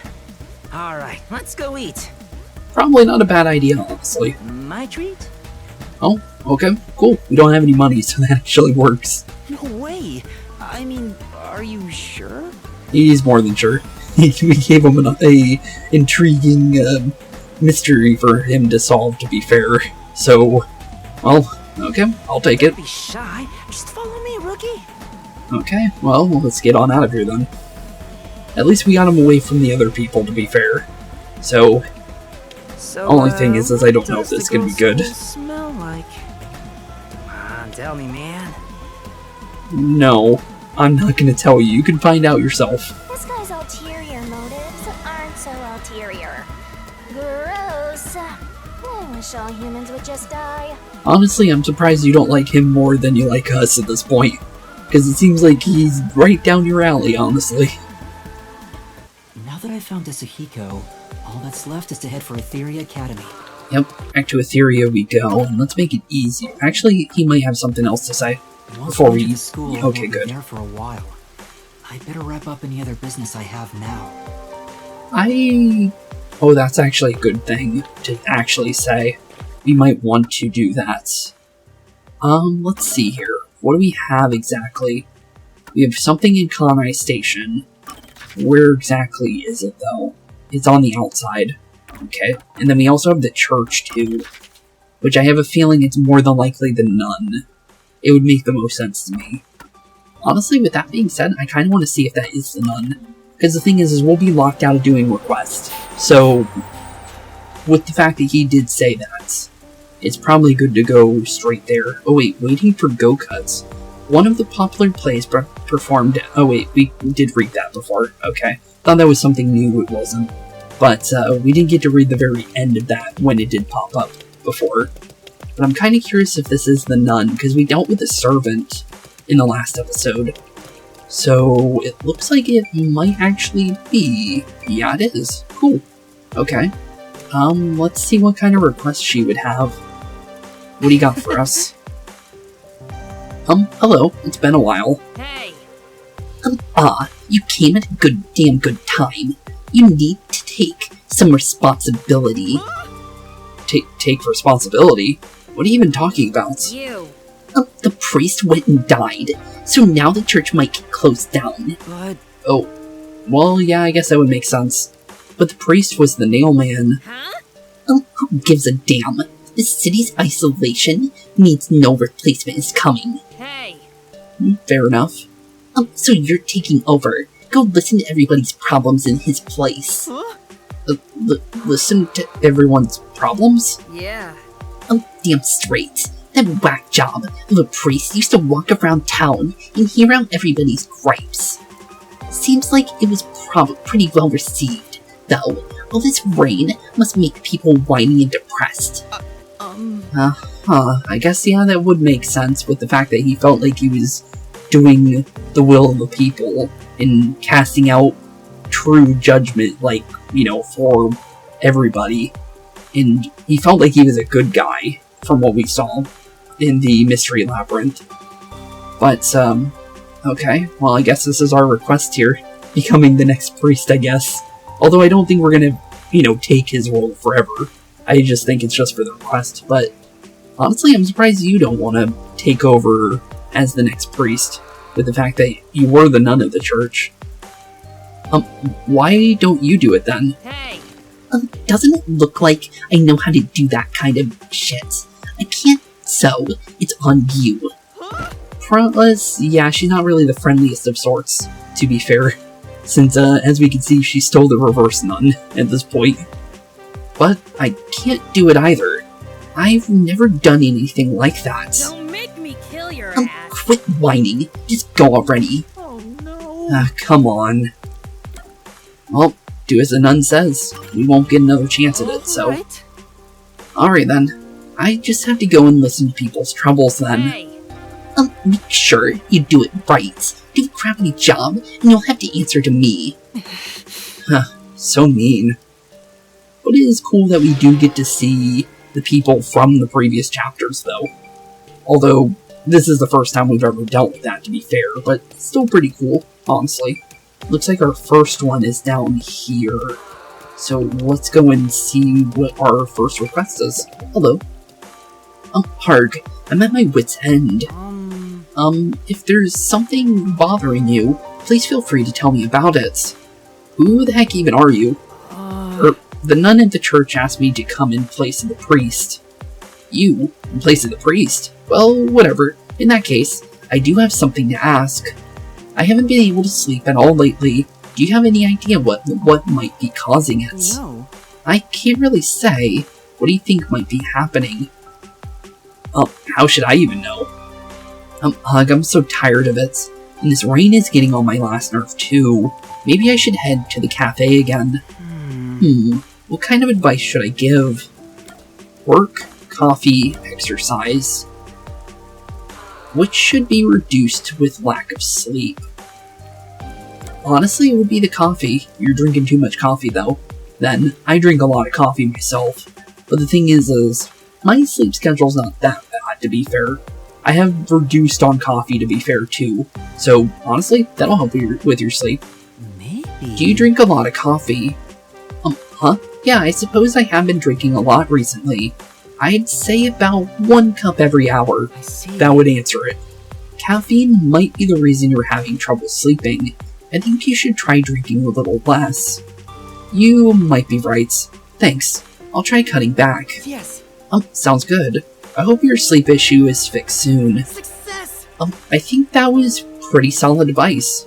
Alright, let's go eat. Probably not a bad idea, honestly. My treat? Oh, okay, cool. We don't have any money, so that actually works. No way! I mean, are you sure? He's more than sure. We gave him a intriguing mystery for him to solve, to be fair. So, well, okay, I'll take it. Don't be shy. Just follow me, rookie. Okay, well, let's get on out of here then. At least we got him away from the other people, to be fair. So, only thing is I don't know if this is gonna be good. Smell like? Come on, tell me, man. No, I'm not gonna tell you. You can find out yourself. This guy's ulterior motives aren't so ulterior. Gross. I wish all humans would just die. Honestly, I'm surprised you don't like him more than you like us at this point. Because it seems like he's right down your alley, honestly. Now that I've found Desuhiko, all that's left is to head for Ethereal Academy. Yep, back to Ethereal we go, and let's make it easy. Actually, he might have something else to say before we... Okay, good. There for a while. I better wrap up any other business I have now. Oh, that's actually a good thing to actually say. We might want to do that. Let's see here. What do we have exactly? We have something in Kanai Station. Where exactly is it, though? It's on the outside. Okay. And then we also have the church, too. Which I have a feeling it's more than likely the nun. It would make the most sense to me. Honestly, with that being said, I kind of want to see if that is the nun. Because the thing is we'll be locked out of doing requests. So, with the fact that he did say that, it's probably good to go straight there. Oh wait, waiting for go-cuts. One of the popular plays performed... Oh wait, we did read that before. Okay. Thought that was something new, it wasn't. But we didn't get to read the very end of that when it did pop up before. But I'm kind of curious if this is the nun, because we dealt with the servant in the last episode. So it looks like it might actually be. Yeah, it is. Cool. Okay. Let's see what kind of request she would have. What do you got for us? Hello. It's been a while. Hey! You came at a damn good time. You need to take some responsibility. Take responsibility? What are you even talking about? You! The priest went and died, so now the church might get closed down. But... Oh. Well, yeah, I guess that would make sense. But the priest was the nail man. Huh? Who gives a damn? The city's isolation means no replacement is coming. Hey! Fair enough. So you're taking over. Go listen to everybody's problems in his place. Huh? Listen to everyone's problems? Yeah. Damn straight. That whack job of a priest used to walk around town and hear out everybody's gripes. Seems like it was pretty well received, though. All this rain must make people whiny and depressed. I guess, yeah, that would make sense with the fact that he felt like he was doing the will of the people and casting out true judgment, like, you know, for everybody. And he felt like he was a good guy, from what we saw in the Mystery Labyrinth. But, okay, well, I guess this is our request here, becoming the next priest, I guess. Although I don't think we're gonna, you know, take his role forever. I just think it's just for the request, but honestly, I'm surprised you don't want to take over as the next priest, with the fact that you were the nun of the church. Why don't you do it then? Hey! Doesn't it look like I know how to do that kind of shit? I can't, so it's on you. Frontless, yeah, she's not really the friendliest of sorts, to be fair. Since, as we can see, she's still the reverse nun at this point. But I can't do it either. I've never done anything like that. Don't make me kill your ass. Quit whining. Just go already. Oh no. Come on. Well, do as the nun says. We won't get another chance at it, so... Alright then. I just have to go and listen to people's troubles then. Hey. Make sure you do it right. Do a crappy job, and you'll have to answer to me. So mean. But it is cool that we do get to see the people from the previous chapters, though. Although, this is the first time we've ever dealt with that, to be fair, but still pretty cool, honestly. Looks like our first one is down here. So let's go and see what our first request is. Hello. Harg, I'm at my wit's end. If there's something bothering you, please feel free to tell me about it. Who the heck even are you? The nun at the church asked me to come in place of the priest. You? In place of the priest? Well, whatever. In that case, I do have something to ask. I haven't been able to sleep at all lately. Do you have any idea what might be causing it? No. I can't really say. What do you think might be happening? How should I even know? Ugh, I'm so tired of it. And this rain is getting on my last nerve too. Maybe I should head to the cafe again. What kind of advice should I give? Work, coffee, exercise. Which should be reduced with lack of sleep? Honestly, it would be the coffee. You're drinking too much coffee though. Then, I drink a lot of coffee myself. But the thing is my sleep schedule's not that bad, to be fair. I have reduced on coffee, to be fair, too. So, honestly, that'll help you with your sleep. Maybe. Do you drink a lot of coffee? Huh? Yeah, I suppose I have been drinking a lot recently. I'd say about 1 cup every hour. I see. That would answer it. Caffeine might be the reason you're having trouble sleeping. I think you should try drinking a little less. You might be right. Thanks. I'll try cutting back. Yes. Sounds good. I hope your sleep issue is fixed soon. Success! I think that was pretty solid advice.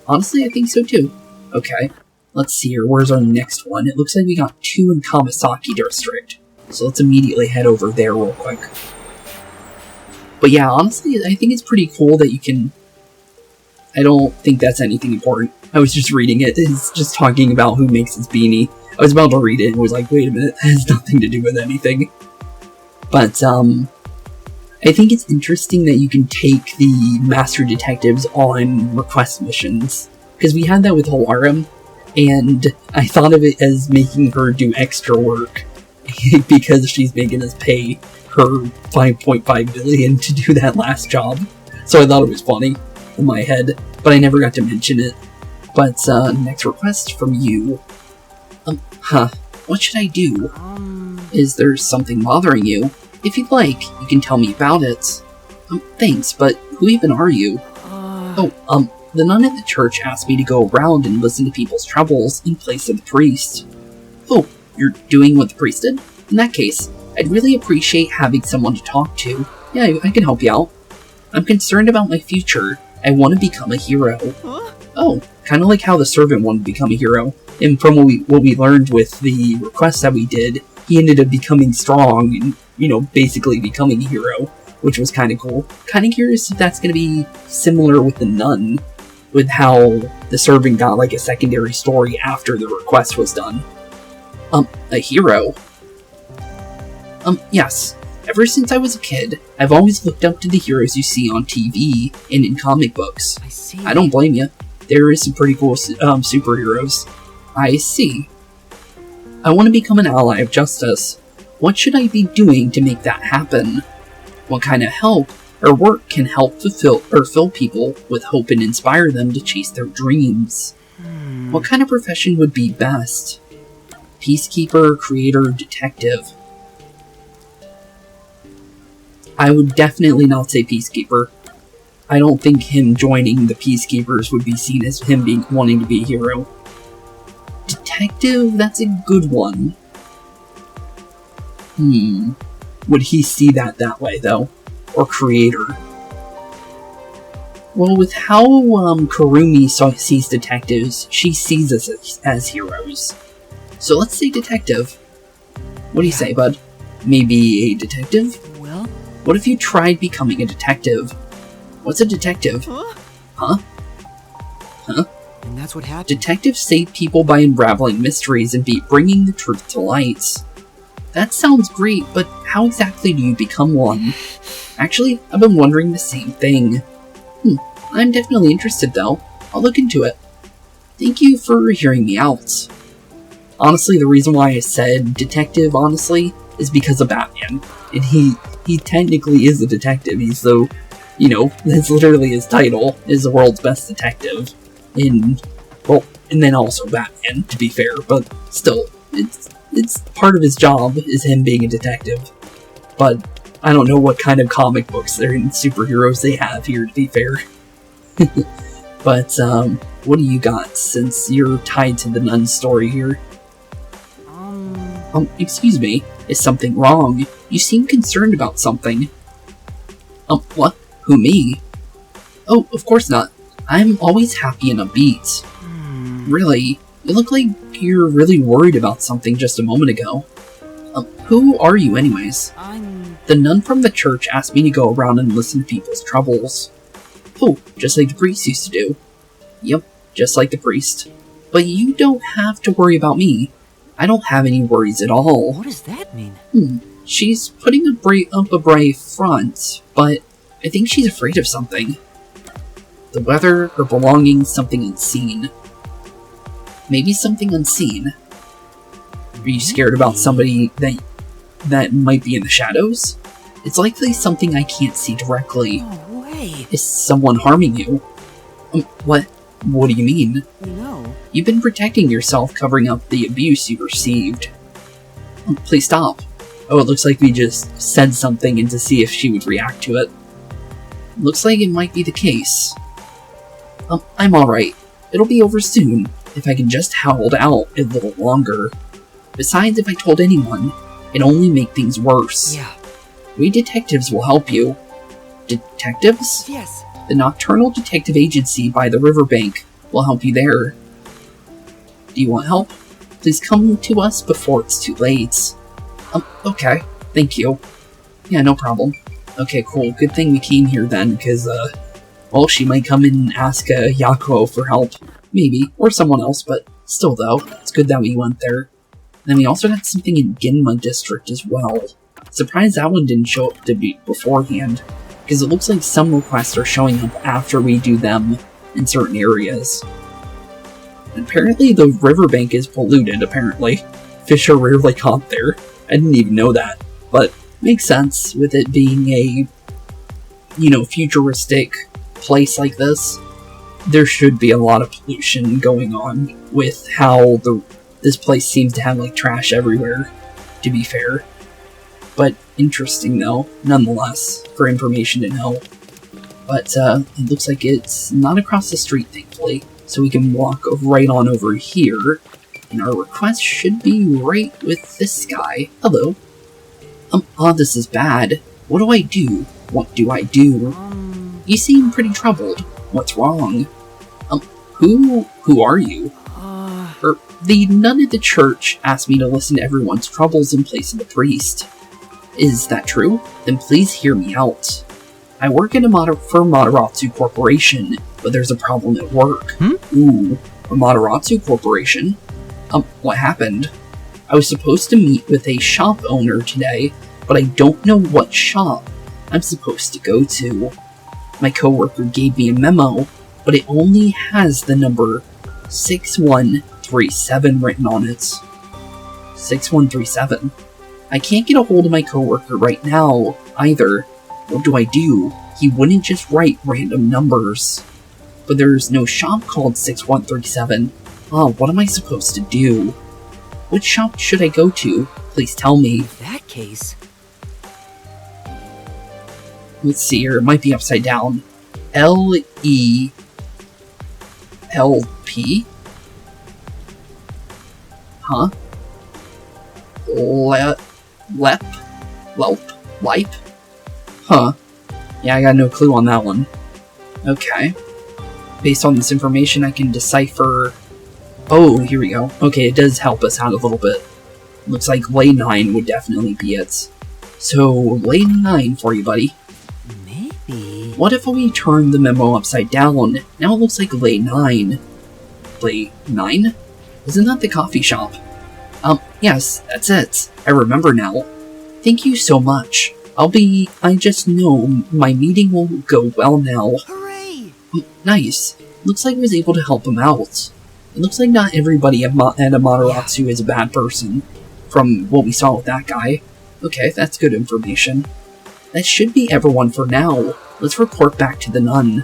Honestly, I think so too. Okay, let's see here. Where's our next one? It looks like we got 2 in Kawasaki District. So let's immediately head over there real quick. But yeah, honestly, I think it's pretty cool that you can... I don't think that's anything important. I was just reading it. It's just talking about who makes this beanie. I was about to read it and was like, wait a minute, that has nothing to do with anything. But, I think it's interesting that you can take the Master Detectives on request missions. Because we had that with Halara, and I thought of it as making her do extra work. Because she's making us pay her $5.5 billion to do that last job. So I thought it was funny in my head, but I never got to mention it. But, next request from you. What should I do? Is there something bothering you? If you'd like, you can tell me about it. Thanks, but who even are you? The nun at the church asked me to go around and listen to people's troubles in place of the priest. Oh, you're doing what the priest did? In that case, I'd really appreciate having someone to talk to. Yeah, I can help you out. I'm concerned about my future. I want to become a hero. Oh, kind of like how the servant wanted to become a hero. And from what we learned with the request that we did, he ended up becoming strong and, basically becoming a hero, which was kind of cool. Kind of curious if that's going to be similar with the nun, with how the servant got like a secondary story after the request was done. A hero? Yes. Ever since I was a kid, I've always looked up to the heroes you see on TV and in comic books. I see. I don't blame you. There is some pretty cool superheroes. I see. I want to become an ally of justice. What should I be doing to make that happen? What kind of help or work can help fill people with hope and inspire them to chase their dreams? What kind of profession would be best? Peacekeeper, creator, detective? I would definitely not say peacekeeper. I don't think him joining the peacekeepers would be seen as him wanting to be a hero. Detective, that's a good one. Would he see that way, though? Or creator? Well, with how Kurumi sees detectives, she sees us as heroes. So let's say detective. What do you say, bud? Maybe a detective? Well? What if you tried becoming a detective? What's a detective? Huh? And that's what happened. Detectives save people by unraveling mysteries and bringing the truth to light. That sounds great, but how exactly do you become one? Actually, I've been wondering the same thing. I'm definitely interested though. I'll look into it. Thank you for hearing me out. Honestly, the reason why I said detective, honestly, is because of Batman. And he technically is a detective. He's the, that's literally his title, is the world's best detective. And then also Batman, to be fair, but still, it's part of his job, is him being a detective. But I don't know what kind of comic books and superheroes they have here, to be fair. But, what do you got, since you're tied to the nun story here? Excuse me, is something wrong? You seem concerned about something. What? Who, me? Oh, of course not. I'm always happy and upbeat. Really? You look like you're really worried about something just a moment ago. Who are you anyways? The nun from the church asked me to go around and listen to people's troubles. Oh, just like the priest used to do. Yep, just like the priest. But you don't have to worry about me. I don't have any worries at all. What does that mean? She's putting up a brave front, but I think she's afraid of something. The weather, her belongings, something unseen. Maybe something unseen. Are you scared about somebody that might be in the shadows? It's likely something I can't see directly. No way. Is someone harming you? What do you mean? No. You've been protecting yourself, covering up the abuse you received. Please stop. Oh, it looks like we just said something and to see if she would react to it. Looks like it might be the case. I'm alright. It'll be over soon, if I can just hold out a little longer. Besides, if I told anyone, it'd only make things worse. Yeah. We detectives will help you. Detectives? Yes. The Nocturnal Detective Agency by the riverbank will help you there. Do you want help? Please come to us before it's too late. Okay. Thank you. Yeah, no problem. Okay, cool. Good thing we came here then, because, well, she might come in and ask Yakou for help. Maybe. Or someone else, but still, though. It's good that we went there. Then we also got something in Ginma District as well. Surprised that one didn't show up to be beforehand, because it looks like some requests are showing up after we do them in certain areas. And apparently the riverbank is polluted, apparently. Fish are rarely caught there. I didn't even know that, but makes sense with it being a, futuristic place like this. There should be a lot of pollution going on with how this place seems to have, trash everywhere, to be fair. But interesting, though, nonetheless, for information to know. But, it looks like it's not across the street, thankfully, so we can walk right on over here, and our request should be right with this guy. Hello. This is bad. What do I do? What do I do? You seem pretty troubled. What's wrong? Who are you? The nun at the church asked me to listen to everyone's troubles in place of the priest. Is that true? Then please hear me out. I work for Mataratsu Corporation, but there's a problem at work. Ooh, a Mataratsu Corporation? What happened? I was supposed to meet with a shop owner today, but I don't know what shop I'm supposed to go to. My coworker gave me a memo, but it only has the number 6137 written on it. 6137. I can't get a hold of my coworker right now, either. What do I do? He wouldn't just write random numbers. But there's no shop called 6137. What am I supposed to do? Which shop should I go to? Please tell me. In that case... Let's see here, it might be upside down. L-E... L-P? Huh? Lep? Huh. Yeah, I got no clue on that one. Okay. Based on this information, I can decipher... Oh, here we go. Okay, it does help us out a little bit. Looks like lane 9 would definitely be it. So, lane 9 for you, buddy. Maybe... What if we turn the memo upside down? Now it looks like lane 9. Lane 9? Isn't that the coffee shop? Yes, that's it. I remember now. Thank you so much. I just know my meeting will go well now. Hooray! Nice. Looks like I was able to help him out. It looks like not everybody at Mataratsu is a bad person, from what we saw with that guy. Okay, that's good information. That should be everyone for now. Let's report back to the nun.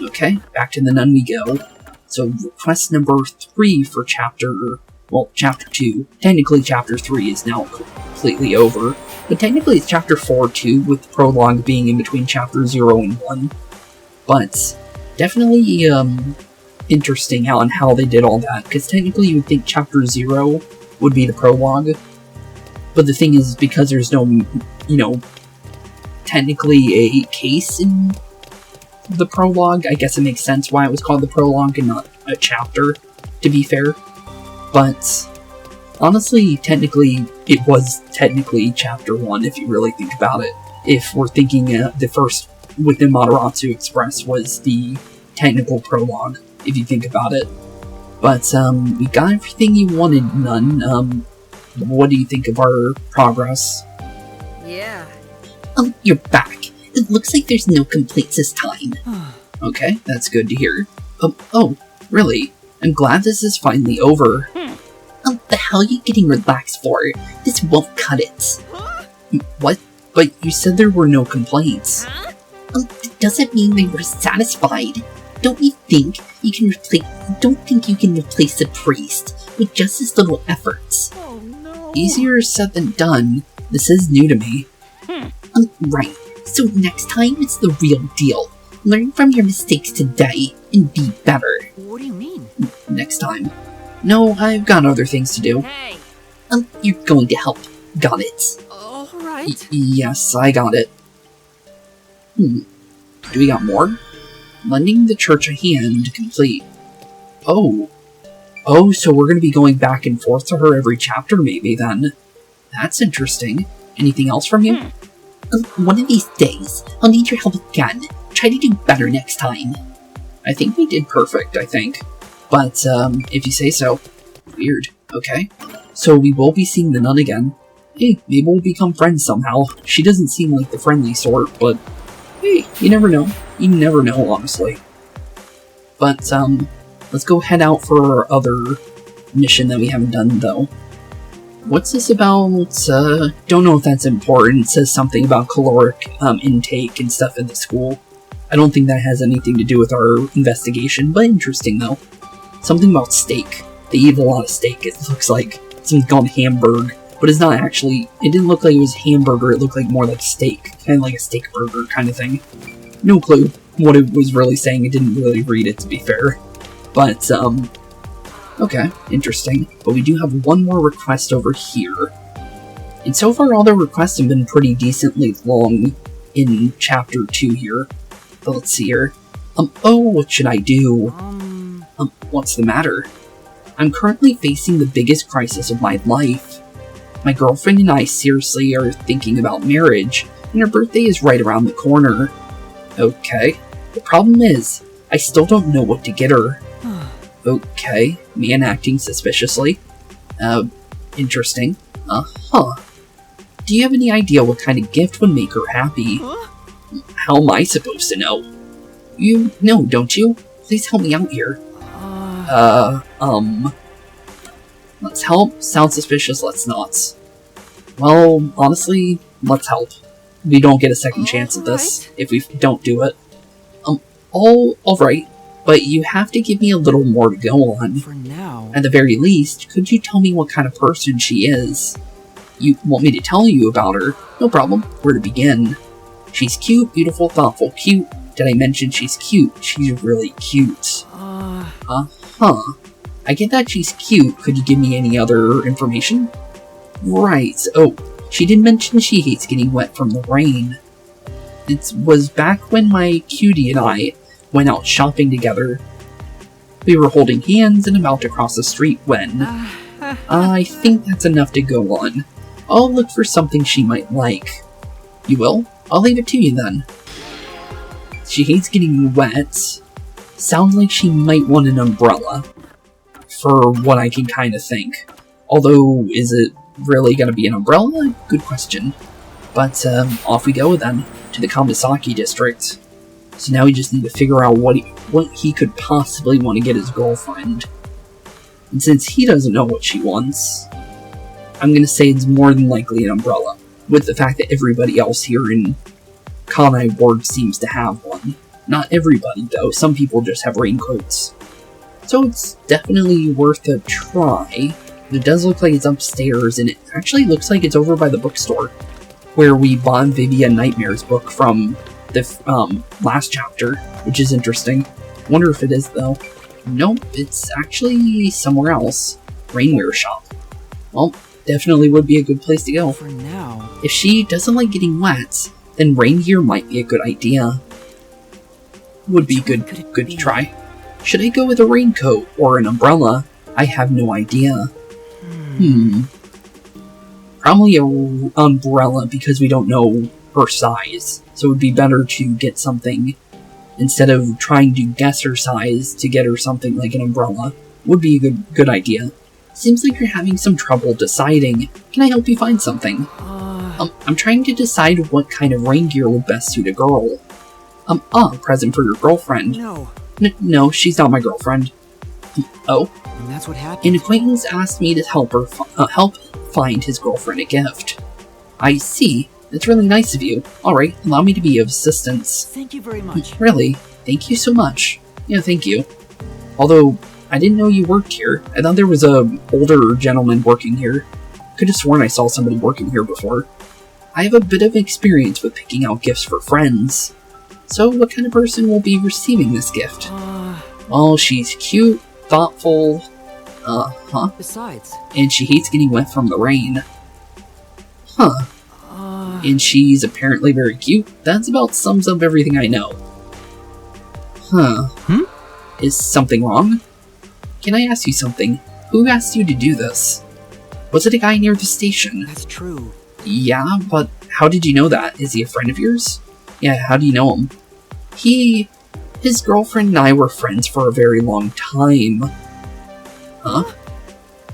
Okay, back to the nun we go. So, request number 3 for chapter 2. Technically, chapter 3 is now completely over. But technically, it's chapter 4 too, with the prologue being in between chapter 0 and 1. But, definitely, interesting on how they did all that, because technically you would think Chapter 0 would be the prologue, but the thing is, because there's no, you know, technically a case in the prologue, I guess it makes sense why it was called the prologue and not a chapter, to be fair. But honestly, technically, it was technically Chapter 1, if you really think about it. If we're thinking the first within Madoratsu Express was the technical prologue, if you think about it. But, we got everything you wanted, Nun. What do you think of our progress? Yeah. Oh, you're back. It looks like there's no complaints this time. Okay, that's good to hear. Oh, really? I'm glad this is finally over. The hell are you getting relaxed for? This won't cut it. What? But you said there were no complaints. It doesn't mean they were satisfied. Don't think you can replace the priest with just as little efforts. Oh no. Easier said than done. This is new to me. Right. So next time it's the real deal. Learn from your mistakes today and be better. What do you mean? Next time. No, I've got other things to do. Hey. You're going to help. Got it. All right. Yes, I got it. Do we got more? Lending the church a hand, complete. Oh, so we're gonna be going back and forth to her every chapter, maybe, then. That's interesting. Anything else from you? One of these days, I'll need your help again. Try to do better next time. I think we did perfect, I think. But, if you say so. Weird. Okay. So we will be seeing the nun again. Hey, maybe we'll become friends somehow. She doesn't seem like the friendly sort, but hey, you never know. You never know, honestly. But, let's go head out for our other mission that we haven't done, though. What's this about? Don't know if that's important. It says something about caloric intake and stuff in the school. I don't think that has anything to do with our investigation, but interesting, though. Something about steak. They eat a lot of steak. It looks like something called hamburg, but it's not actually. It didn't look like it was hamburger. It looked like more like steak, kind of like a steak burger kind of thing. No clue what it was really saying. It didn't really read it, to be fair. But okay, interesting. But we do have one more request over here. And so far, all the requests have been pretty decently long in Chapter 2 here. But let's see here. Oh, what should I do? What's the matter? I'm currently facing the biggest crisis of my life. My girlfriend and I seriously are thinking about marriage, and her birthday is right around the corner. Okay. The problem is, I still don't know what to get her. Okay. Man acting suspiciously. Interesting. Do you have any idea what kind of gift would make her happy? How am I supposed to know? You know, don't you? Please help me out here. Let's help? Sounds suspicious, let's not. Well, honestly, let's help. We don't get a second chance at this if we don't do it. Alright, but you have to give me a little more to go on. For now. At the very least, could you tell me what kind of person she is? You want me to tell you about her? No problem. Where to begin? She's cute, beautiful, thoughtful, cute. Did I mention she's cute? She's really cute. I get that she's cute. Could you give me any other information? Right. Oh, she did mention she hates getting wet from the rain. It was back when my cutie and I went out shopping together. We were holding hands and about to cross the street when... I think that's enough to go on. I'll look for something she might like. You will? I'll leave it to you then. She hates getting wet. Sounds like she might want an umbrella. For what I can kind of think. Although, is it really gonna be an umbrella? Good question. But, off we go then, to the Kamisaki district. So now we just need to figure out what he could possibly want to get his girlfriend. And since he doesn't know what she wants, I'm gonna say it's more than likely an umbrella, with the fact that everybody else here in Kanai Ward seems to have one. Not everybody, though. Some people just have raincoats. So it's definitely worth a try. It does look like it's upstairs, and it actually looks like it's over by the bookstore, where we bought Vivia Nightmare's book from the last chapter, which is interesting. Wonder if it is, though. Nope, it's actually somewhere else. Rainwear shop. Well, definitely would be a good place to go. For now. If she doesn't like getting wet, then rain gear might be a good idea. Would be good to try. Should I go with a raincoat or an umbrella? I have no idea. Probably an umbrella because we don't know her size. So it would be better to get something, instead of trying to guess her size, to get her something like an umbrella. Would be a good idea. Seems like you're having some trouble deciding. Can I help you find something? I'm trying to decide what kind of rain gear would best suit a girl. A present for your girlfriend. No. No, she's not my girlfriend. Oh? And that's what happened? An acquaintance asked me to help her help find his girlfriend a gift. I see. That's really nice of you. Alright, allow me to be of assistance. Thank you very much. Really? Thank you so much. Yeah, thank you. Although, I didn't know you worked here. I thought there was a older gentleman working here. Could have sworn I saw somebody working here before. I have a bit of experience with picking out gifts for friends. So, what kind of person will be receiving this gift? Well, she's cute, thoughtful, Besides. and she hates getting wet from the rain. Huh. And she's apparently very cute. That's about sums up everything I know. Huh. Is something wrong? Can I ask you something? Who asked you to do this? Was it a guy near the station? That's true. Yeah, but how did you know that? Is he a friend of yours? Yeah, how do you know him? His girlfriend and I were friends for a very long time. Huh?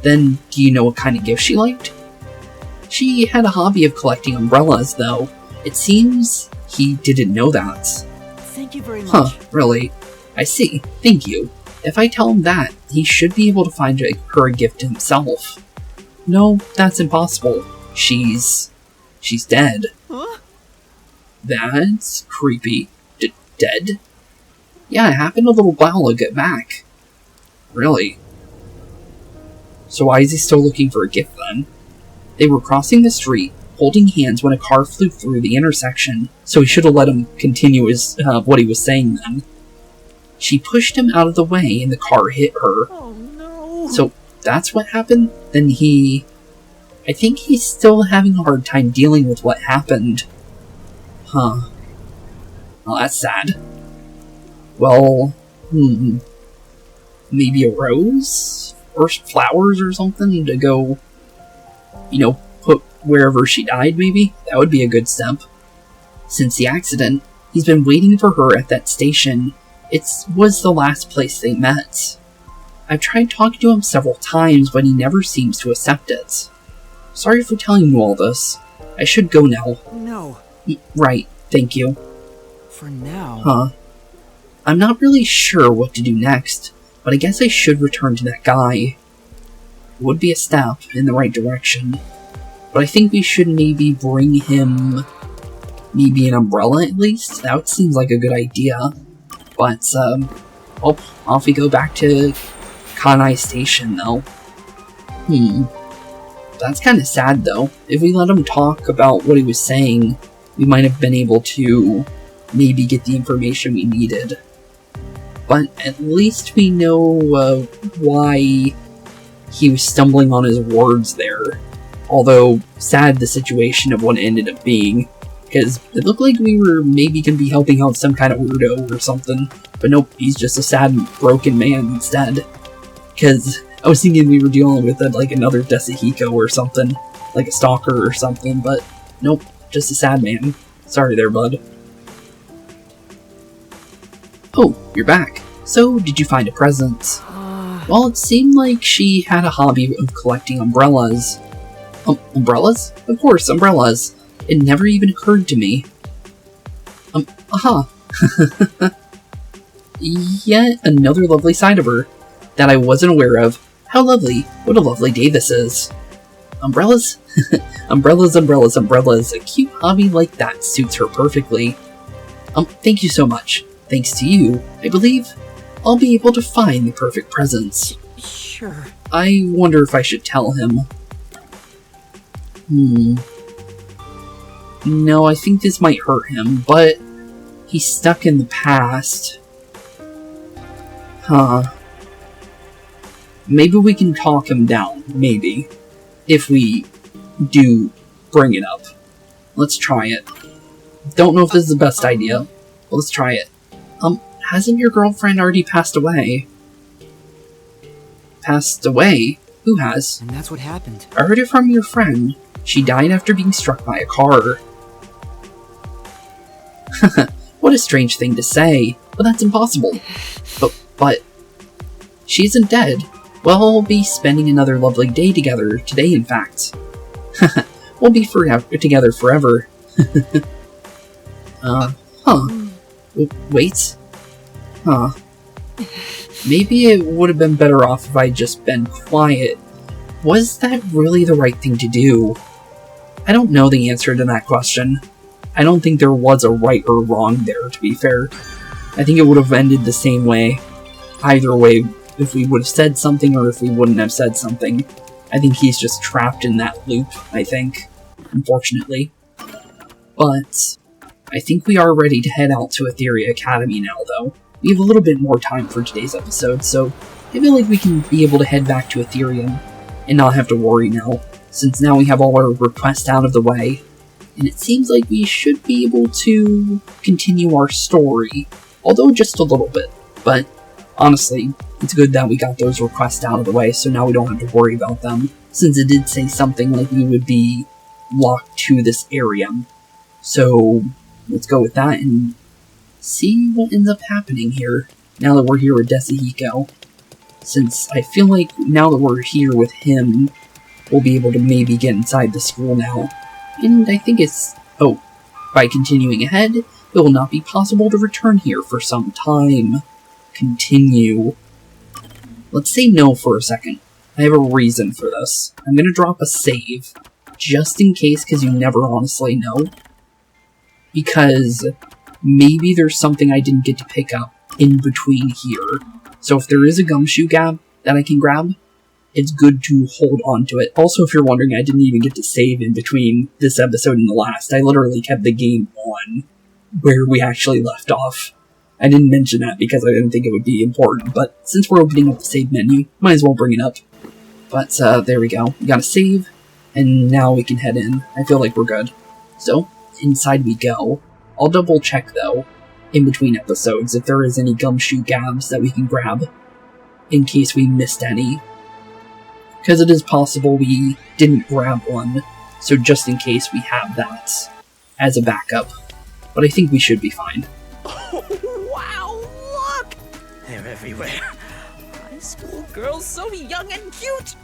Then, do you know what kind of gift she liked? She had a hobby of collecting umbrellas, though. It seems he didn't know that. Thank you very much. Huh, really? I see. Thank you. If I tell him that, he should be able to find her a gift himself. No, that's impossible. She's dead. Huh? That's creepy. Dead? Yeah, it happened a little while back. Really? So why is he still looking for a gift then? They were crossing the street, holding hands when a car flew through the intersection, so he should have let him continue his, what he was saying then. She pushed him out of the way and the car hit her. Oh no! So that's what happened? Then I think he's still having a hard time dealing with what happened. Huh. Well, that's sad. Well, maybe a rose? Or flowers or something to go, put wherever she died, maybe? That would be a good step. Since the accident, he's been waiting for her at that station. It was the last place they met. I've tried talking to him several times, but he never seems to accept it. Sorry for telling you all this. I should go now. No. Right, thank you. For now. Huh. I'm not really sure what to do next, but I guess I should return to that guy. Would be a step in the right direction. But I think we should maybe bring him maybe an umbrella at least. That seems like a good idea. But, off we go back to Kanai Station, though. That's kind of sad, though. If we let him talk about what he was saying, we might have been able to maybe get the information we needed. But at least we know why he was stumbling on his words there. Although, sad the situation of what it ended up being. Because it looked like we were maybe going to be helping out some kind of weirdo or something. But nope, he's just a sad, broken man instead. Because I was thinking we were dealing with like another Desuhiko or something. Like a stalker or something, but nope, just a sad man. Sorry there, bud. Oh, you're back. So, did you find a present? Well, it seemed like she had a hobby of collecting umbrellas. Umbrellas? Of course, umbrellas. It never even occurred to me. Yet another lovely side of her that I wasn't aware of. How lovely. What a lovely day this is. Umbrellas? Umbrellas, umbrellas, umbrellas. A cute hobby like that suits her perfectly. Thank you so much. Thanks to you, I believe I'll be able to find the perfect presents. Sure. I wonder if I should tell him. No, I think this might hurt him, but he's stuck in the past. Huh. Maybe we can talk him down, maybe. If we do bring it up. Let's try it. Don't know if this is the best idea, but let's try it. Hasn't your girlfriend already passed away? Passed away? Who has? And that's what happened. I heard it from your friend. She died after being struck by a car. What a strange thing to say, but that's impossible. But she isn't dead. We'll be spending another lovely day together, today in fact. We'll be together forever. Wait. Huh. Maybe it would have been better off if I'd just been quiet. Was that really the right thing to do? I don't know the answer to that question. I don't think there was a right or wrong there, to be fair. I think it would have ended the same way. Either way, if we would have said something or if we wouldn't have said something. I think he's just trapped in that loop, I think. Unfortunately. But I think we are ready to head out to Ethereal Academy now, though. We have a little bit more time for today's episode, so I feel like we can be able to head back to Ethereum and not have to worry now, since now we have all our requests out of the way. And it seems like we should be able to continue our story, although just a little bit. But honestly, it's good that we got those requests out of the way, so now we don't have to worry about them, since it did say something like we would be locked to this area. So let's go with that and see what ends up happening here, now that we're here with Desuhiko. Since I feel like now that we're here with him, we'll be able to maybe get inside the school now. And I think it's... oh, by continuing ahead, it will not be possible to return here for some time. Continue. Let's say no for a second. I have a reason for this. I'm gonna drop a save, just in case, because you never honestly know. Because maybe there's something I didn't get to pick up in between here. So if there is a gumshoe gap that I can grab, it's good to hold on to it. Also, if you're wondering, I didn't even get to save in between this episode and the last. I literally kept the game on where we actually left off. I didn't mention that because I didn't think it would be important, but since we're opening up the save menu, might as well bring it up. But there we go. We got a save, and now we can head in. I feel like we're good. So, inside we go. I'll double check, though, in between episodes, if there is any gumshoe gabs that we can grab, in case we missed any. Because it is possible we didn't grab one, so just in case we have that as a backup. But I think we should be fine. Oh, wow, look! They're everywhere. High school girls so young and cute!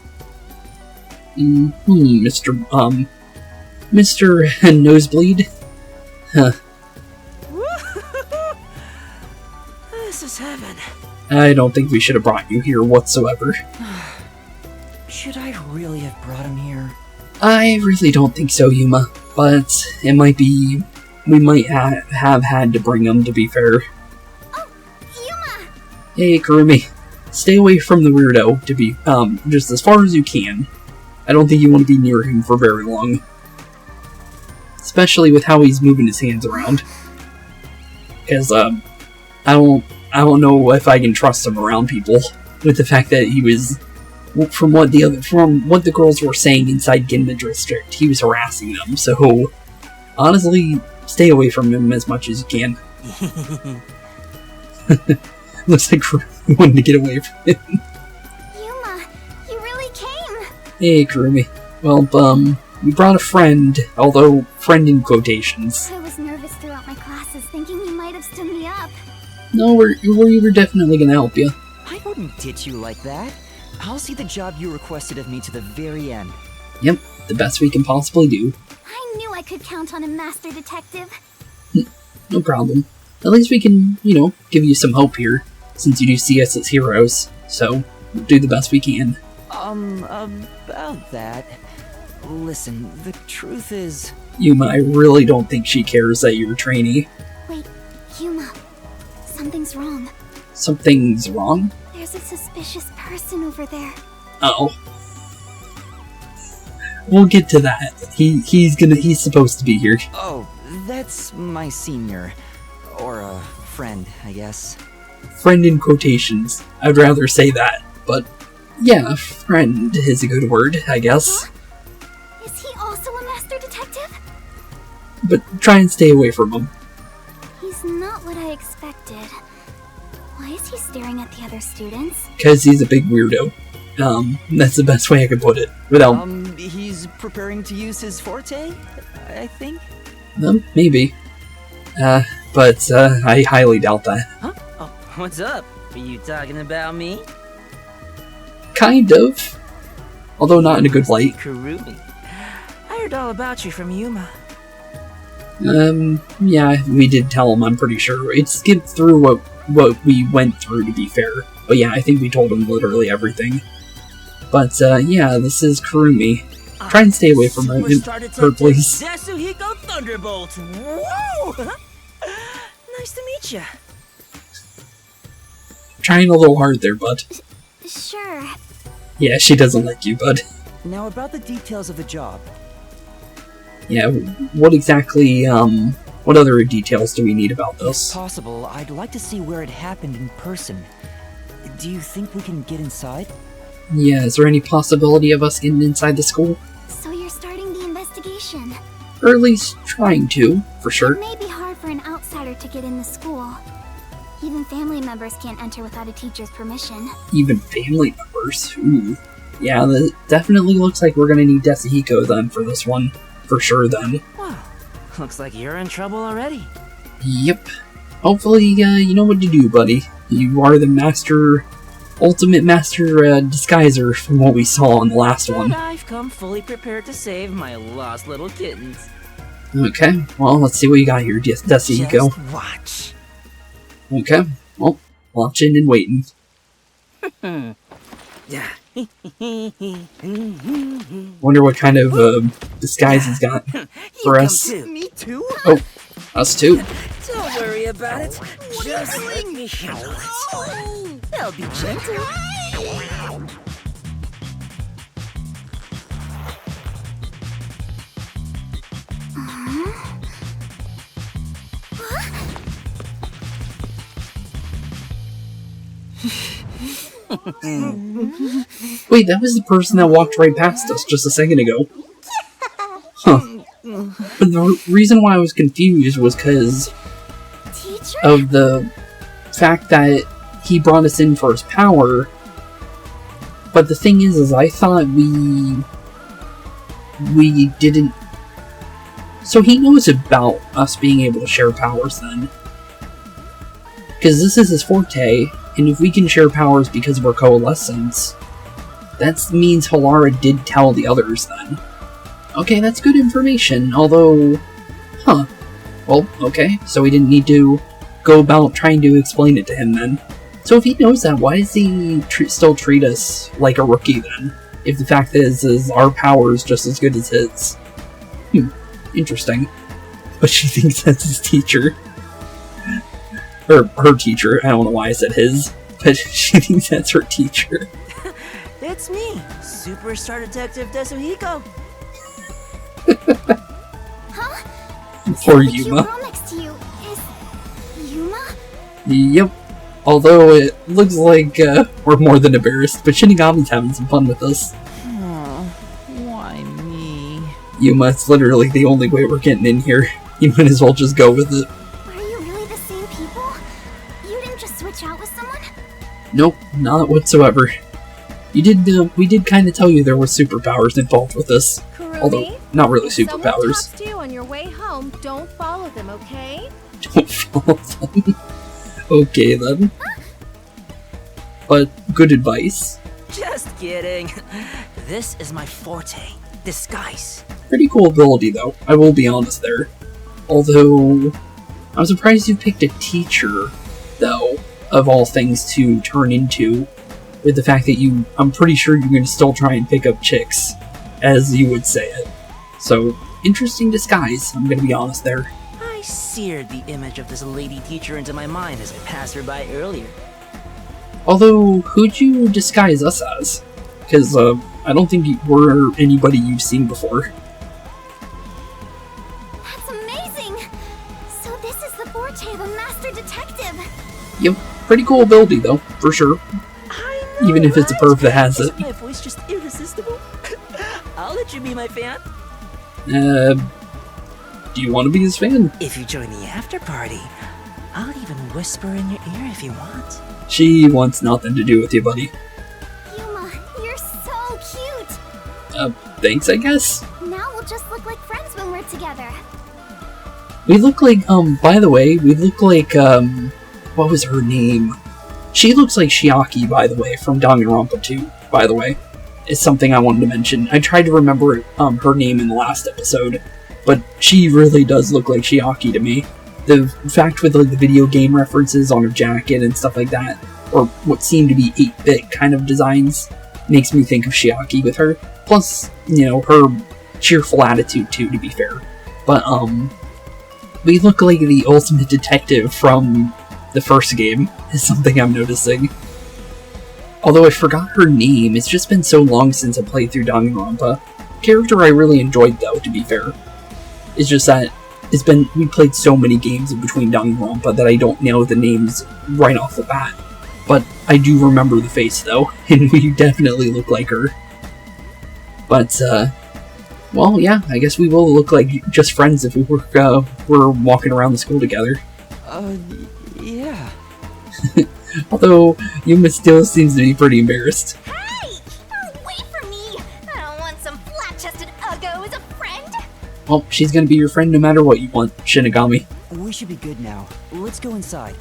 Mr. Nosebleed? Huh. This is heaven. I don't think we should have brought you here whatsoever. Should I really have brought him here? I really don't think so, Yuma. But it might be... we might have had to bring him, to be fair. Oh, Yuma! Hey, Kurumi. Stay away from the weirdo, to be, just as far as you can. I don't think you want to be near him for very long. Especially with how he's moving his hands around. Because, I don't know if I can trust him around people. With the fact that he was... from what the girls were saying inside Ginma District, he was harassing them, so honestly, stay away from him as much as you can. Looks like we wanted to get away from him. Yuma, you really came! Hey, Kurumi. Well, we brought a friend, although friend in quotations. I was nervous throughout my classes, thinking you might have stood me up. No, we were definitely gonna help you. I wouldn't ditch you like that. I'll see the job you requested of me to the very end. Yep, the best we can possibly do. I knew I could count on a master detective. No problem. At least we can, give you some hope here, since you do see us as heroes. So, we'll do the best we can. About that... listen, the truth is... Yuma, I really don't think she cares that you're a trainee. Wait, Yuma. Something's wrong. Something's wrong? There's a suspicious person over there. Uh-oh. We'll get to that. He's supposed to be here. Oh, that's my senior. Or a friend, I guess. friend in quotations. I'd rather say that, but yeah, friend is a good word, I guess. Is he also a master detective? But try and stay away from him. He's not what I expected. Why is he staring at the other students? Because he's a big weirdo. That's the best way I could put it. Without... he's preparing to use his forte, I think? Maybe. But I highly doubt that. Huh? Oh, what's up? Are you talking about me? Kind of. Although not in a good light. Kurumi. I heard all about you from Yuma. Yeah, we did tell him, I'm pretty sure. It skipped through what we went through, to be fair. But yeah, I think we told him literally everything. But, yeah, this is Kurumi. Try and stay away from her, please. Desuhiko Thunderbolt! Whoa! Nice to meet you. Trying a little hard there, bud. Sure. Yeah, she doesn't like you, bud. Now about the details of the job. Yeah, what exactly, what other details do we need about this? If possible, I'd like to see where it happened in person. Do you think we can get inside? Yeah, is there any possibility of us getting inside the school? So you're starting the investigation? Or at least trying to, for sure. It may be hard for an outsider to get in the school. Even family members can't enter without a teacher's permission. Even family members? Ooh. Yeah, that definitely looks like we're gonna need Desuhiko then for this one. For sure then. Wow, looks like you're in trouble already. Yep. Hopefully, you know what to do, buddy. You are the ultimate master disguiser from what we saw in the last one. And I've come fully prepared to save my lost little kittens. Okay, well, let's see what you got here, Desuhiko. Just watch. Okay, well, watching and waiting. Yeah. Wonder what kind of disguise he's got for us. Me too? Oh, us too. Don't worry about it. Just let me handle it. I'll be gentle. Wait, that was the person that walked right past us just a second ago. Huh. But the reason why I was confused was because of the fact that he brought us in for his power. But the thing is I thought we didn't... So he knows about us being able to share powers then. Because this is his forte, and if we can share powers because of our coalescence, that means Halara did tell the others then. Okay, that's good information, although... Huh. Well, okay, so we didn't need to go about trying to explain it to him then. So if he knows that, why does he still treat us like a rookie then? If the fact is our power is just as good as his. Interesting. But she thinks that's his teacher. Or her teacher, I don't know why I said his, but she thinks that's her teacher. It's me, Superstar Detective Desuhiko. Huh? Poor The Yuma. cute girl next to you is Yuma? Yep. Although it looks like we're more than embarrassed, but Shinigami's having some fun with us. Why me? Yuma, it's literally the only way we're getting in here. You might as well just go with it. Are you really the same people? You didn't just switch out with someone? Nope, not whatsoever. We did kind of tell you there were superpowers involved with this. Kurumi, Although, not really if someone talks superpowers. to you on your way home, don't follow them, okay? Don't follow them. Okay then. But, good advice. Just kidding. This is my forte, disguise. Pretty cool ability though, I will be honest there. Although, I'm surprised you picked a teacher, though, of all things to turn into. With the fact that I'm pretty sure you're going to still try and pick up chicks, as you would say it. So, interesting disguise, I'm going to be honest there. I seared the image of this lady teacher into my mind as I passed her by earlier. Although, who'd you disguise us as? Because, I don't think we're anybody you've seen before. That's amazing! So this is the forte of a master detective! Yep. Pretty cool ability, though, for sure. Even if it's a perv that has it. Isn't my voice just irresistible? I'll let you be my fan. Do you want to be his fan? If you join the after party, I'll even whisper in your ear if you want. She wants nothing to do with you, buddy. Yuma, you're so cute! Thanks, I guess? Now we'll just look like friends when we're together. We look like, by the way, we look like, what was her name? She looks like Chiaki, by the way, from Danganronpa 2, by the way. It's something I wanted to mention. I tried to remember, her name in the last episode, but she really does look like Chiaki to me. The fact with, like, the video game references on her jacket and stuff like that, or what seem to be 8-bit kind of designs, makes me think of Chiaki with her. Plus, you know, her cheerful attitude, too, to be fair. But, we look like the ultimate detective from the first game, is something I'm noticing. Although I forgot her name, it's just been so long since I played through Danganronpa. Character I really enjoyed, though, to be fair. It's just that we played so many games in between Danganronpa that I don't know the names right off the bat. But I do remember the face, though, and we definitely look like her. But, well, yeah, I guess we will look like just friends if we were walking around the school together. Yeah. Although, Yuma still seems to be pretty embarrassed. Hey! Wait for me! I don't want some flat-chested uggo as a friend! Well, she's gonna be your friend no matter what you want, Shinigami. We should be good now. Let's go inside.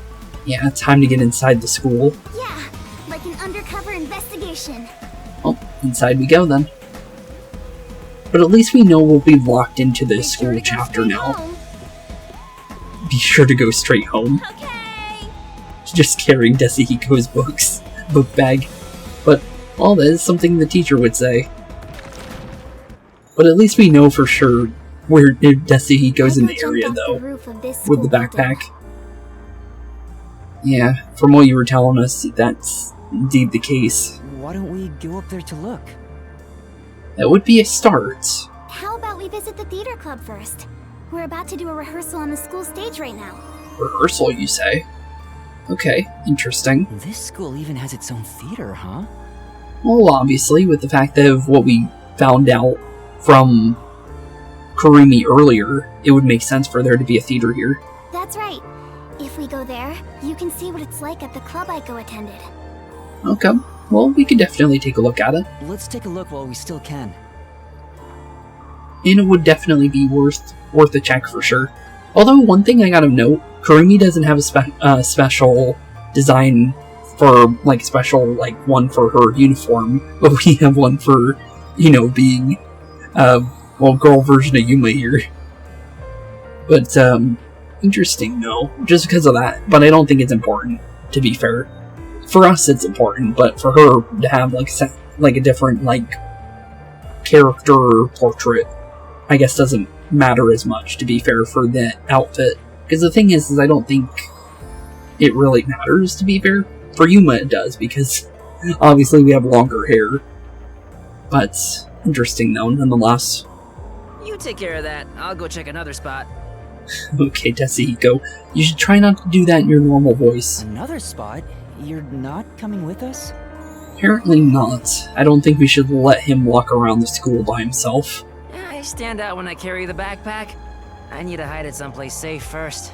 Yeah, time to get inside the school. Yeah, like an undercover investigation. Well, inside we go then. But at least we know we'll be locked into this school chapter now. Be sure to go straight home. Okay. Just carrying Desuhiko's book bag. But, well, that is something the teacher would say. But at least we know for sure where Desuhiko's in the area, though, with the backpack. Yeah, from what you were telling us, that's indeed the case. Why don't we go up there to look? That would be a start. How about we visit the theater club first? We're about to do a rehearsal on the school stage right now. Rehearsal, you say? Okay, interesting. This school even has its own theater, huh? Well, obviously, with the fact of what we found out from Kurumi earlier, it would make sense for there to be a theater here. That's right. If we go there, you can see what it's like at the club Aiko attended. Okay, well, we could definitely take a look at it. Let's take a look while we still can. And it would definitely be worth a check for sure. Although, one thing I gotta note, Kurumi doesn't have a special design for, like, special, like, one for her uniform, but we have one for, you know, being, well, girl version of Yuma here. But, interesting, though, just because of that, but I don't think it's important, to be fair. For us, it's important, but for her to have, like a different, like, character portrait, I guess doesn't matter as much, to be fair, for that outfit. Because the thing is I don't think it really matters, to be fair. For Yuma it does, because obviously we have longer hair. But, interesting though, nonetheless. You take care of that. I'll go check another spot. Okay, Desuhiko, you should try not to do that in your normal voice. Another spot? You're not coming with us? Apparently not. I don't think we should let him walk around the school by himself. I stand out when I carry the backpack. I need to hide it someplace safe first.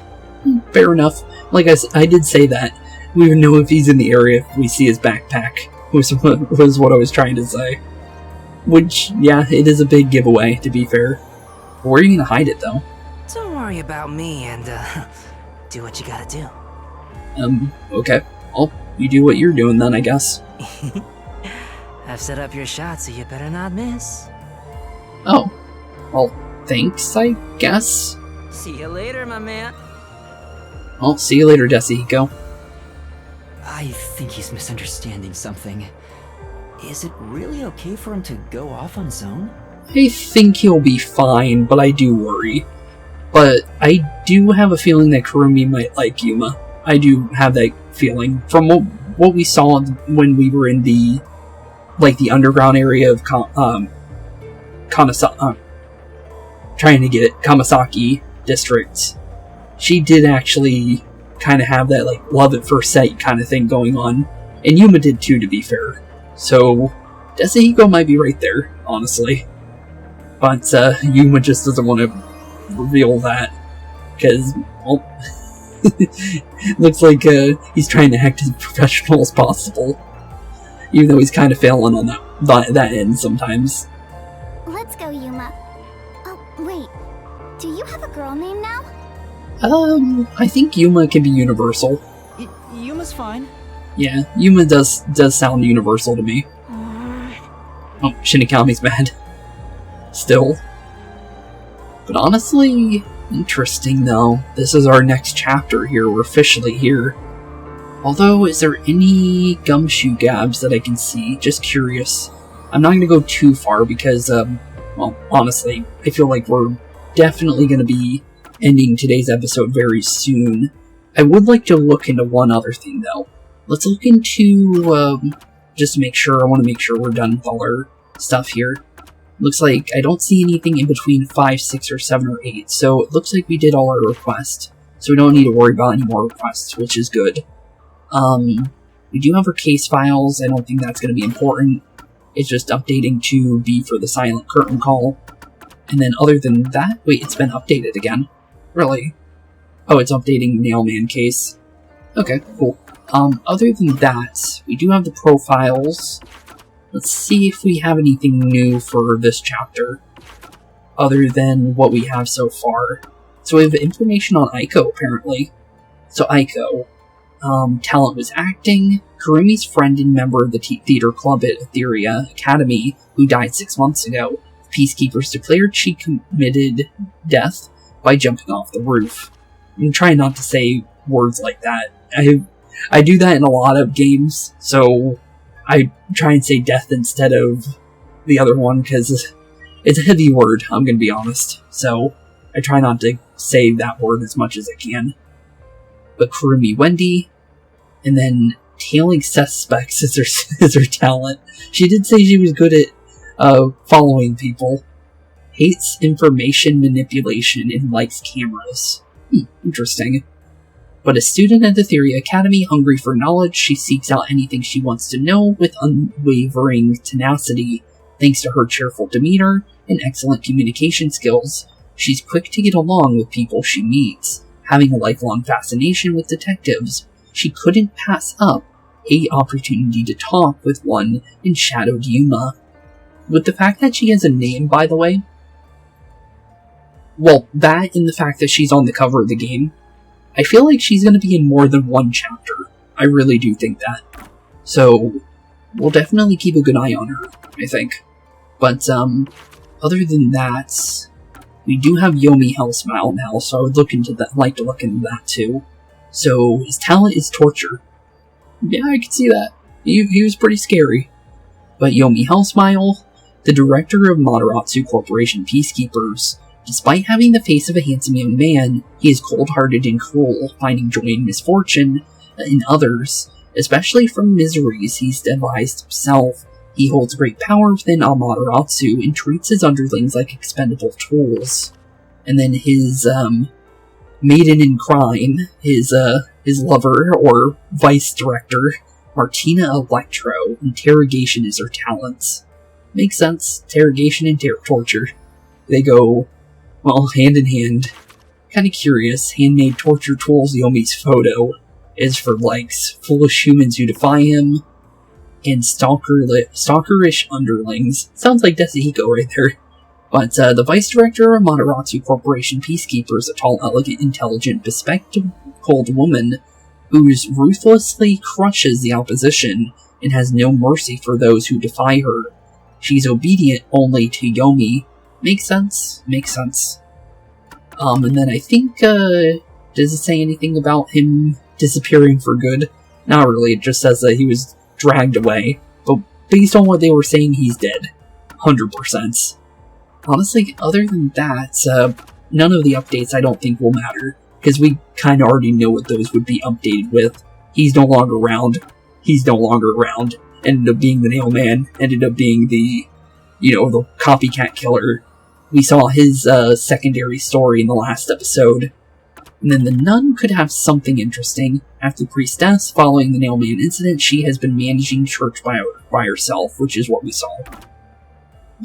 Fair enough. Like I did say that. We would know if he's in the area if we see his backpack, was what I was trying to say. Which, yeah, it is a big giveaway, to be fair. Where are you gonna hide it, though? Don't worry about me and, do what you gotta do. Okay. Well, you do what you're doing then, I guess. I've set up your shot, so you better not miss. Oh. Well, thanks, I guess. See you later, my man. Well, see you later, Desuhiko. I think he's misunderstanding something. Is it really okay for him to go off on his own? I think he'll be fine, but I do worry. But I do have a feeling that Kurumi might like Yuma. I do have that feeling. From what we saw when we were in the, like, the underground area of Kamasaki district, she did actually kind of have that, like, love at first sight kind of thing going on. And Yuma did too, to be fair. So, Desuhiko might be right there, honestly. But, Yuma just doesn't want to reveal that. Because, well, looks like, he's trying to act as professional as possible. Even though he's kind of failing on that end sometimes. Let's go, Yuma. Oh, wait. Do you have a girl name now? I think Yuma can be universal. Yuma's fine. Yeah, Yuma does sound universal to me. Oh, Shinigami's mad. Still. But honestly, interesting though. This is our next chapter here. We're officially here. Although, is there any gumshoe gabs that I can see? Just curious. I'm not going to go too far because, well, honestly, I feel like we're definitely going to be ending today's episode very soon. I would like to look into one other thing though. Let's look into, just to make sure, I want to make sure we're done with all our stuff here. Looks like I don't see anything in between 5, 6, or 7, or 8, so it looks like we did all our requests. So we don't need to worry about any more requests, which is good. We do have our case files. I don't think that's going to be important. It's just updating to be for the silent curtain call. And then other than that, wait, it's been updated again. Really? Oh, it's updating Nailman case. Okay, cool. Other than that, we do have the profiles. Let's see if we have anything new for this chapter, other than what we have so far. So we have information on Yakou, apparently. So Yakou, talent was acting, Kurumi's friend and member of the theater club at Ethereal Academy, who died 6 months ago. Peacekeepers declared she committed death by jumping off the roof. I'm trying not to say words like that. I do that in a lot of games, so I try and say death instead of the other one, because it's a heavy word, I'm going to be honest. So I try not to say that word as much as I can. But Kurumi Wendy, and then tailing suspects is her talent. She did say she was good at following people. Hates information manipulation and likes cameras. Interesting. But a student at the Ethereal Academy, hungry for knowledge, she seeks out anything she wants to know with unwavering tenacity. Thanks to her cheerful demeanor and excellent communication skills, she's quick to get along with people she meets. Having a lifelong fascination with detectives, she couldn't pass up an opportunity to talk with one in shadowed Yuma. With the fact that she has a name, by the way, well, that and the fact that she's on the cover of the game, I feel like she's going to be in more than one chapter. I really do think that. So, we'll definitely keep a good eye on her, I think. But, other than that, we do have Yomi Hellsmile now, so I would like to look into that too. So, his talent is torture. Yeah, I can see that. He was pretty scary. But Yomi Hellsmile, the director of Madoratsu Corporation Peacekeepers, despite having the face of a handsome young man, he is cold-hearted and cruel, finding joy in misfortune in others, especially from miseries he's devised himself. He holds great power within Amaterasu and treats his underlings like expendable tools. And then his, maiden in crime, his lover, or vice director, Martina Electro. Interrogation is her talent. Makes sense. Interrogation and torture. They go, well, hand in hand. Kinda curious, handmade torture tools. Yomi's photo is for likes, foolish humans who defy him, and stalkerish underlings. Sounds like Desuhiko right there. But the vice director of Madoratsu Corporation Peacekeepers, a tall, elegant, intelligent, bespectacled woman who ruthlessly crushes the opposition and has no mercy for those who defy her. She's obedient only to Yomi. Makes sense. Makes sense. And then I think, does it say anything about him disappearing for good? Not really, it just says that he was dragged away. But based on what they were saying, he's dead. 100%. Honestly, other than that, none of the updates I don't think will matter, because we kind of already know what those would be updated with. He's no longer around. He's no longer around. Ended up being the Nailman. Ended up being the, the copycat killer. We saw his secondary story in the last episode. And then the nun could have something interesting. After the priestess, following the Nailman incident, she has been managing church by herself, which is what we saw.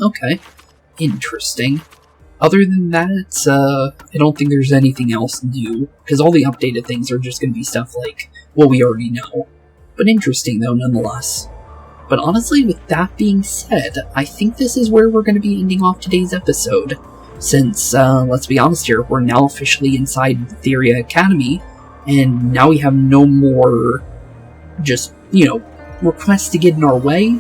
Okay. Interesting. Other than that, I don't think there's anything else new, because all the updated things are just going to be stuff like what we already know. But interesting, though, nonetheless. But honestly, with that being said, I think this is where we're going to be ending off today's episode. Since, let's be honest here, we're now officially inside the Ethereal Academy, and now we have no more, just, requests to get in our way.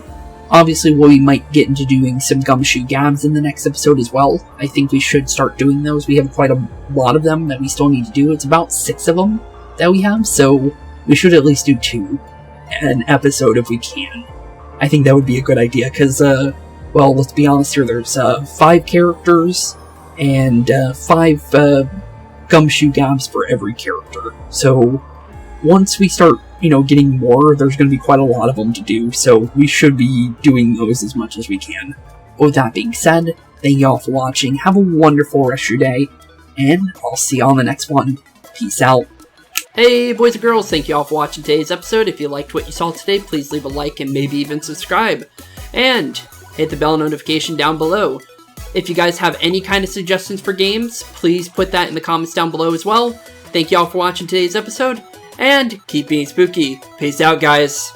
Obviously, we might get into doing some gumshoe gabs in the next episode as well. I think we should start doing those. We have quite a lot of them that we still need to do. It's about 6 of them that we have, so we should at least do 2 an episode if we can. I think that would be a good idea, because, well, let's be honest here, there's 5 characters, and 5 gumshoe gabs for every character. So once we start, getting more, there's going to be quite a lot of them to do, so we should be doing those as much as we can. But with that being said, thank you all for watching, have a wonderful rest of your day, and I'll see you on the next one. Peace out. Hey boys and girls, thank you all for watching today's episode. If you liked what you saw today, please leave a like and maybe even subscribe. And hit the bell notification down below. If you guys have any kind of suggestions for games, please put that in the comments down below as well. Thank you all for watching today's episode, and keep being spooky. Peace out, guys.